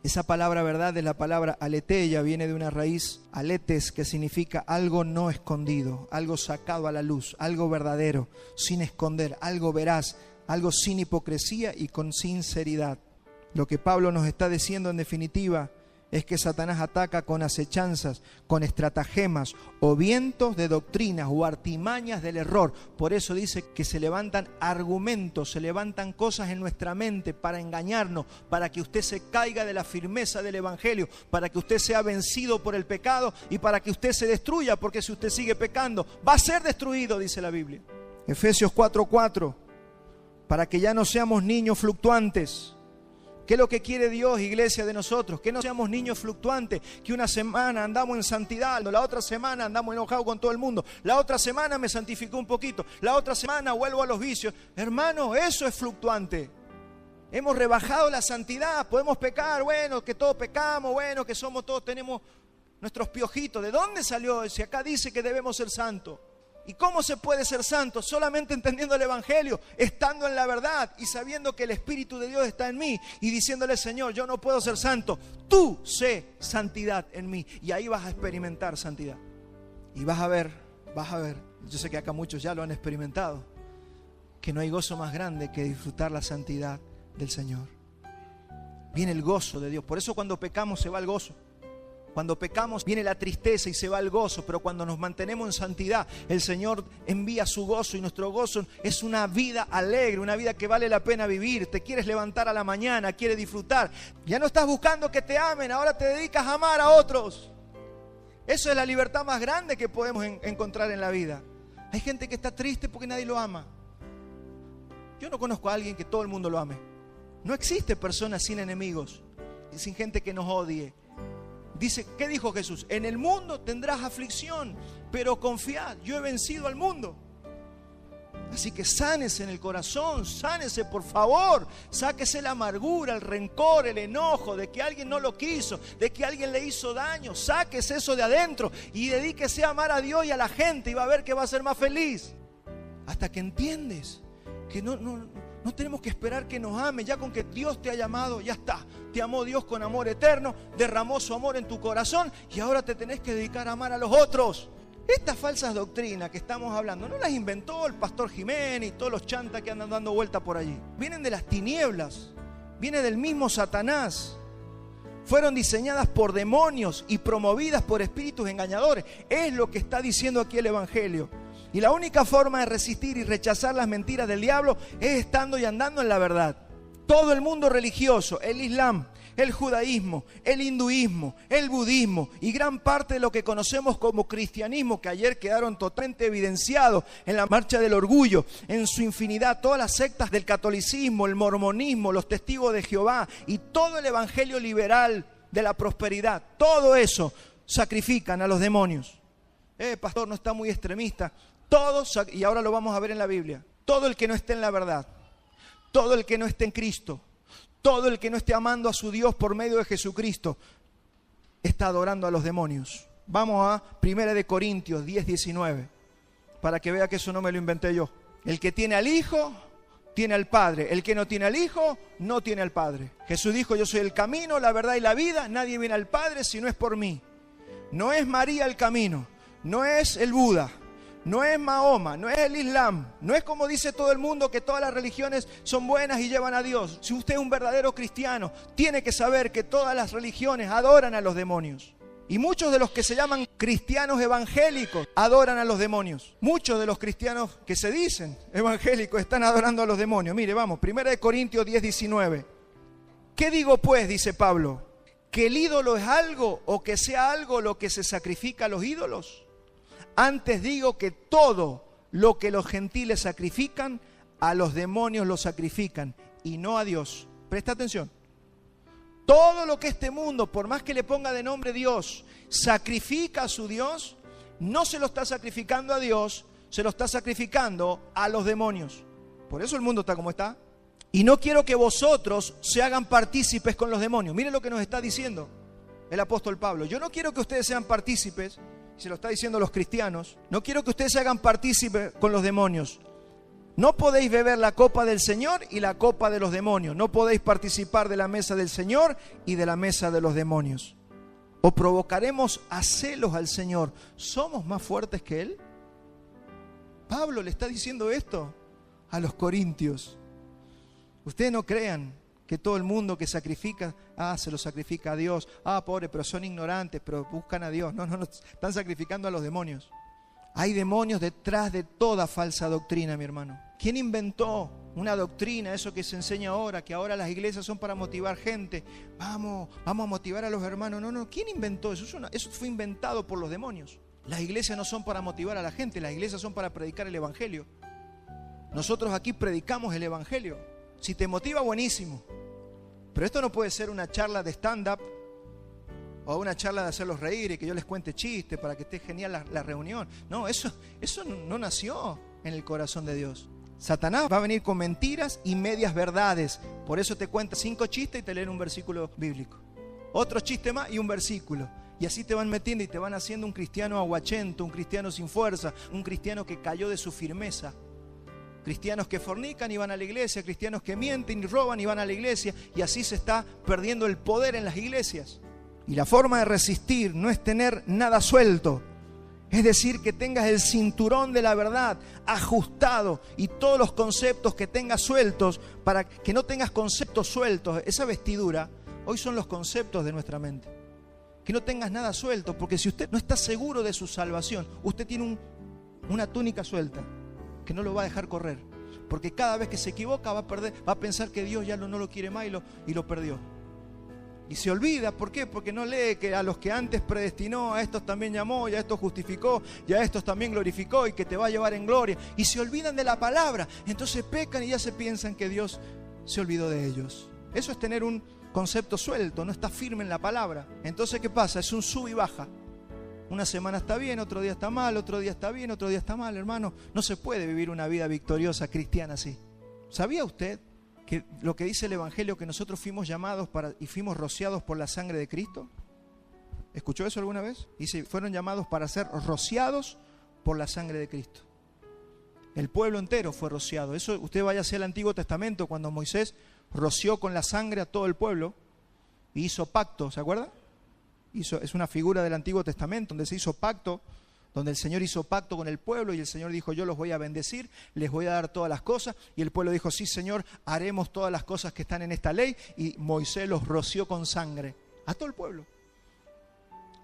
Esa palabra verdad es la palabra aletheia, viene de una raíz aletes, que significa algo no escondido, algo sacado a la luz, algo verdadero, sin esconder, algo veraz, algo sin hipocresía y con sinceridad. Lo que Pablo nos está diciendo en definitiva es que Satanás ataca con acechanzas, con estratagemas o vientos de doctrinas o artimañas del error. Por eso dice que se levantan argumentos, se levantan cosas en nuestra mente para engañarnos, para que usted se caiga de la firmeza del evangelio, para que usted sea vencido por el pecado y para que usted se destruya, porque si usted sigue pecando, va a ser destruido, dice la Biblia. Efesios 4:4, para que ya no seamos niños fluctuantes, ¿Qué es lo que quiere Dios, iglesia, de nosotros? Que no seamos niños fluctuantes, que una semana andamos en santidad, la otra semana andamos enojados con todo el mundo, la otra semana me santificó un poquito, la otra semana vuelvo a los vicios. Hermano, eso es fluctuante. Hemos rebajado la santidad, podemos pecar, bueno, que todos pecamos, bueno, que todos tenemos nuestros piojitos. ¿De dónde salió? Si acá dice que debemos ser santos. ¿Y cómo se puede ser santo? Solamente entendiendo el Evangelio, estando en la verdad y sabiendo que el Espíritu de Dios está en mí y diciéndole: Señor, yo no puedo ser santo, tú sé santidad en mí. Y ahí vas a experimentar santidad. Y vas a ver, yo sé que acá muchos ya lo han experimentado, que no hay gozo más grande que disfrutar la santidad del Señor. Viene el gozo de Dios. Por eso cuando pecamos se va el gozo. Cuando pecamos viene la tristeza y se va el gozo, pero cuando nos mantenemos en santidad, el Señor envía su gozo, y nuestro gozo es una vida alegre, una vida que vale la pena vivir. Te quieres levantar a la mañana, quieres disfrutar. Ya no estás buscando que te amen, ahora te dedicas a amar a otros. Eso es la libertad más grande que podemos encontrar en la vida. Hay gente que está triste porque nadie lo ama. Yo no conozco a alguien que todo el mundo lo ame. No existe persona sin enemigos, sin gente que nos odie. Dice, ¿qué dijo Jesús? En el mundo tendrás aflicción, pero confiad, yo he vencido al mundo. Así que sánese en el corazón, sánese por favor, sáquese la amargura, el rencor, el enojo de que alguien no lo quiso, de que alguien le hizo daño. Sáquese eso de adentro y dedíquese a amar a Dios y a la gente, y va a ver que va a ser más feliz. Hasta que entiendes que no tenemos que esperar que nos ame. Ya con que Dios te ha llamado, ya está. Te amó Dios con amor eterno, derramó su amor en tu corazón, y ahora te tenés que dedicar a amar a los otros. Estas falsas doctrinas que estamos hablando no las inventó el pastor Jiménez y todos los chantas que andan dando vuelta por allí. Vienen de las tinieblas, viene del mismo Satanás. Fueron diseñadas por demonios y promovidas por espíritus engañadores. Es lo que está diciendo aquí el Evangelio. Y la única forma de resistir y rechazar las mentiras del diablo es estando y andando en la verdad. Todo el mundo religioso, el Islam, el judaísmo, el hinduismo, el budismo y gran parte de lo que conocemos como cristianismo, que ayer quedaron totalmente evidenciados en la marcha del orgullo, en su infinidad, todas las sectas del catolicismo, el mormonismo, los testigos de Jehová y todo el evangelio liberal de la prosperidad, todo eso sacrifican a los demonios. Pastor, no está muy extremista. Todos, y ahora lo vamos a ver en la Biblia, todo el que no esté en la verdad, todo el que no esté en Cristo, todo el que no esté amando a su Dios por medio de Jesucristo, está adorando a los demonios. Vamos a 1 Corintios 10:19, para que vea que eso no me lo inventé yo. El que tiene al Hijo, tiene al Padre. El que no tiene al Hijo, no tiene al Padre. Jesús dijo: yo soy el camino, la verdad y la vida. Nadie viene al Padre si no es por mí. No es María el camino, no es el Buda, no es Mahoma, no es el Islam, no es como dice todo el mundo que todas las religiones son buenas y llevan a Dios. Si usted es un verdadero cristiano, tiene que saber que todas las religiones adoran a los demonios. Y muchos de los que se llaman cristianos evangélicos adoran a los demonios. Muchos de los cristianos que se dicen evangélicos están adorando a los demonios. Mire, vamos, 1 Corintios 10:19. ¿Qué digo pues? Dice Pablo. ¿Que el ídolo es algo o que sea algo lo que se sacrifica a los ídolos? Antes digo que todo lo que los gentiles sacrifican, a los demonios lo sacrifican y no a Dios. Presta atención. Todo lo que este mundo, por más que le ponga de nombre Dios, sacrifica a su Dios, no se lo está sacrificando a Dios, se lo está sacrificando a los demonios. Por eso el mundo está como está. Y no quiero que vosotros se hagan partícipes con los demonios. Miren lo que nos está diciendo el apóstol Pablo. Yo no quiero que ustedes sean partícipes, se lo está diciendo a los cristianos, no quiero que ustedes se hagan partícipes con los demonios. No podéis beber la copa del Señor y la copa de los demonios. No podéis participar de la mesa del Señor y de la mesa de los demonios. ¿O provocaremos a celos al Señor? ¿Somos más fuertes que Él? Pablo le está diciendo esto a los corintios. Ustedes no crean que todo el mundo que sacrifica, se lo sacrifica a Dios. Pobre, pero son ignorantes, pero buscan a Dios. No, están sacrificando a los demonios. Hay demonios detrás de toda falsa doctrina, mi hermano. ¿Quién inventó una doctrina, eso que se enseña ahora, que ahora las iglesias son para motivar gente? Vamos a motivar a los hermanos. No, ¿quién inventó eso? Eso fue inventado por los demonios. Las iglesias no son para motivar a la gente, las iglesias son para predicar el evangelio. Nosotros aquí predicamos el evangelio. Si te motiva, buenísimo. Pero esto no puede ser una charla de stand-up o una charla de hacerlos reír y que yo les cuente chistes para que esté genial la reunión. No, eso no nació en el corazón de Dios. Satanás va a venir con mentiras y medias verdades. Por eso te cuenta 5 chistes y te leen un versículo bíblico. Otro chiste más y un versículo. Y así te van metiendo y te van haciendo un cristiano aguachento, un cristiano sin fuerza, un cristiano que cayó de su firmeza. Cristianos que fornican y van a la iglesia, cristianos que mienten y roban y van a la iglesia, y así se está perdiendo el poder en las iglesias. Y la forma de resistir no es tener nada suelto, es decir, que tengas el cinturón de la verdad ajustado y todos los conceptos que tengas sueltos, para que no tengas conceptos sueltos. Esa vestidura hoy son los conceptos de nuestra mente. Que no tengas nada suelto, porque si usted no está seguro de su salvación, usted tiene una túnica suelta que no lo va a dejar correr, porque cada vez que se equivoca va a pensar que Dios ya no lo quiere más y lo perdió. Y se olvida, ¿por qué? Porque no lee que a los que antes predestinó, a estos también llamó, y a estos justificó, y a estos también glorificó, y que te va a llevar en gloria. Y se olvidan de la palabra, entonces pecan y ya se piensan que Dios se olvidó de ellos. Eso es tener un concepto suelto, no está firme en la palabra. Entonces, ¿qué pasa? Es un sub y baja. Una semana está bien, otro día está mal, otro día está bien, otro día está mal, hermano. No se puede vivir una vida victoriosa cristiana así. ¿Sabía usted que lo que dice el Evangelio, que nosotros fuimos llamados y fuimos rociados por la sangre de Cristo? ¿Escuchó eso alguna vez? Dice, fueron llamados para ser rociados por la sangre de Cristo. El pueblo entero fue rociado. Eso, usted vaya hacia el Antiguo Testamento, cuando Moisés roció con la sangre a todo el pueblo y hizo pacto, ¿se acuerda? Es una figura del Antiguo Testamento donde se hizo pacto, donde el Señor hizo pacto con el pueblo y el Señor dijo, yo los voy a bendecir, les voy a dar todas las cosas, y el pueblo dijo, sí Señor, haremos todas las cosas que están en esta ley, y Moisés los roció con sangre a todo el pueblo.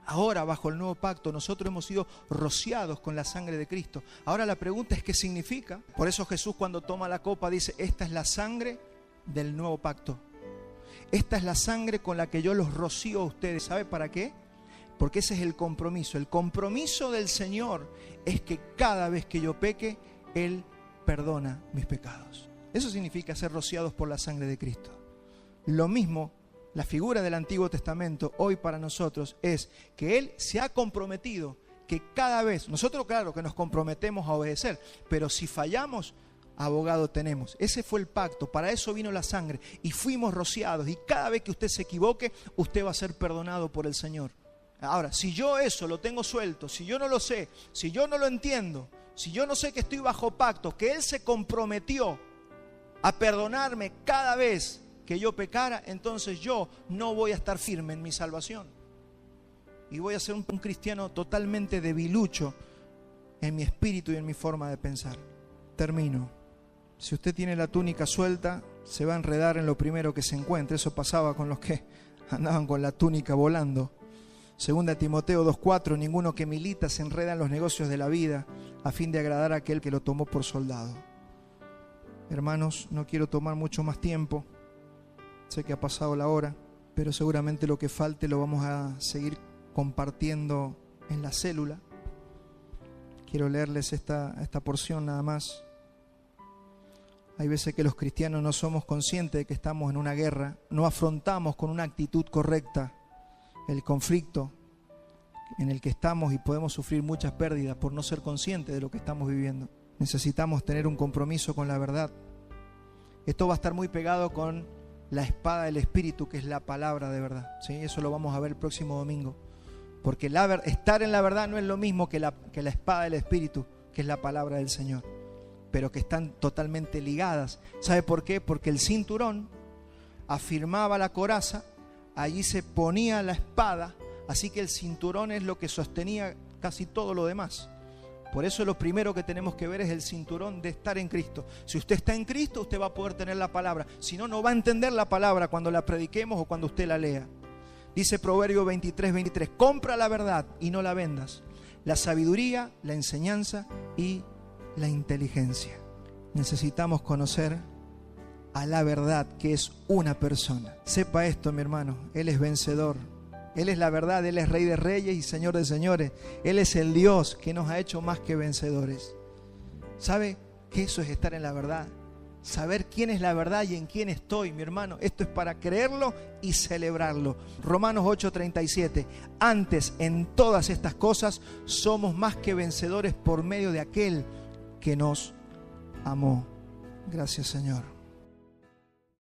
Ahora, bajo el nuevo pacto, nosotros hemos sido rociados con la sangre de Cristo. Ahora la pregunta es, ¿qué significa? Por eso Jesús, cuando toma la copa, dice, esta es la sangre del nuevo pacto. Esta es la sangre con la que yo los rocío a ustedes. ¿Sabe para qué? Porque ese es el compromiso. El compromiso del Señor es que cada vez que yo peque, Él perdona mis pecados. Eso significa ser rociados por la sangre de Cristo. Lo mismo, la figura del Antiguo Testamento hoy para nosotros es que Él se ha comprometido que cada vez, nosotros claro que nos comprometemos a obedecer, pero si fallamos, abogado tenemos. Ese fue el pacto, para eso vino la sangre y fuimos rociados, y cada vez que usted se equivoque, usted va a ser perdonado por el Señor. Ahora, si yo eso lo tengo suelto, si yo no lo sé, si yo no lo entiendo, si yo no sé que estoy bajo pacto, que Él se comprometió a perdonarme cada vez que yo pecara, entonces yo no voy a estar firme en mi salvación y voy a ser un cristiano totalmente debilucho en mi espíritu y en mi forma de pensar. Termino. Si usted tiene la túnica suelta, se va a enredar en lo primero que se encuentre. Eso pasaba con los que andaban con la túnica volando. 2 Timoteo 2:4, ninguno que milita se enreda en los negocios de la vida a fin de agradar a aquel que lo tomó por soldado. Hermanos, no quiero tomar mucho más tiempo. Sé que ha pasado la hora, pero seguramente lo que falte lo vamos a seguir compartiendo en la célula. Quiero leerles esta porción nada más. Hay veces que los cristianos no somos conscientes de que estamos en una guerra, no afrontamos con una actitud correcta el conflicto en el que estamos y podemos sufrir muchas pérdidas por no ser conscientes de lo que estamos viviendo. Necesitamos tener un compromiso con la verdad. Esto va a estar muy pegado con la espada del Espíritu, que es la palabra de verdad, ¿sí? Eso lo vamos a ver el próximo domingo. Porque estar en la verdad no es lo mismo que la espada del Espíritu, que es la palabra del Señor, pero que están totalmente ligadas. ¿Sabe por qué? Porque el cinturón afirmaba la coraza, allí se ponía la espada, así que el cinturón es lo que sostenía casi todo lo demás. Por eso lo primero que tenemos que ver es el cinturón de estar en Cristo. Si usted está en Cristo, usted va a poder tener la palabra. Si no, no va a entender la palabra cuando la prediquemos o cuando usted la lea. Dice Proverbio 23:23, compra la verdad y no la vendas, la sabiduría, la enseñanza y la inteligencia. Necesitamos conocer a la verdad, que es una persona. Sepa esto, mi hermano, Él es vencedor. Él es la verdad, Él es Rey de Reyes y Señor de Señores. Él es el Dios que nos ha hecho más que vencedores. ¿Sabe que eso es estar en la verdad? Saber quién es la verdad y en quién estoy, mi hermano. Esto es para creerlo y celebrarlo. Romanos 8:37. Antes, en todas estas cosas, somos más que vencedores por medio de aquel que nos amó. Gracias, Señor.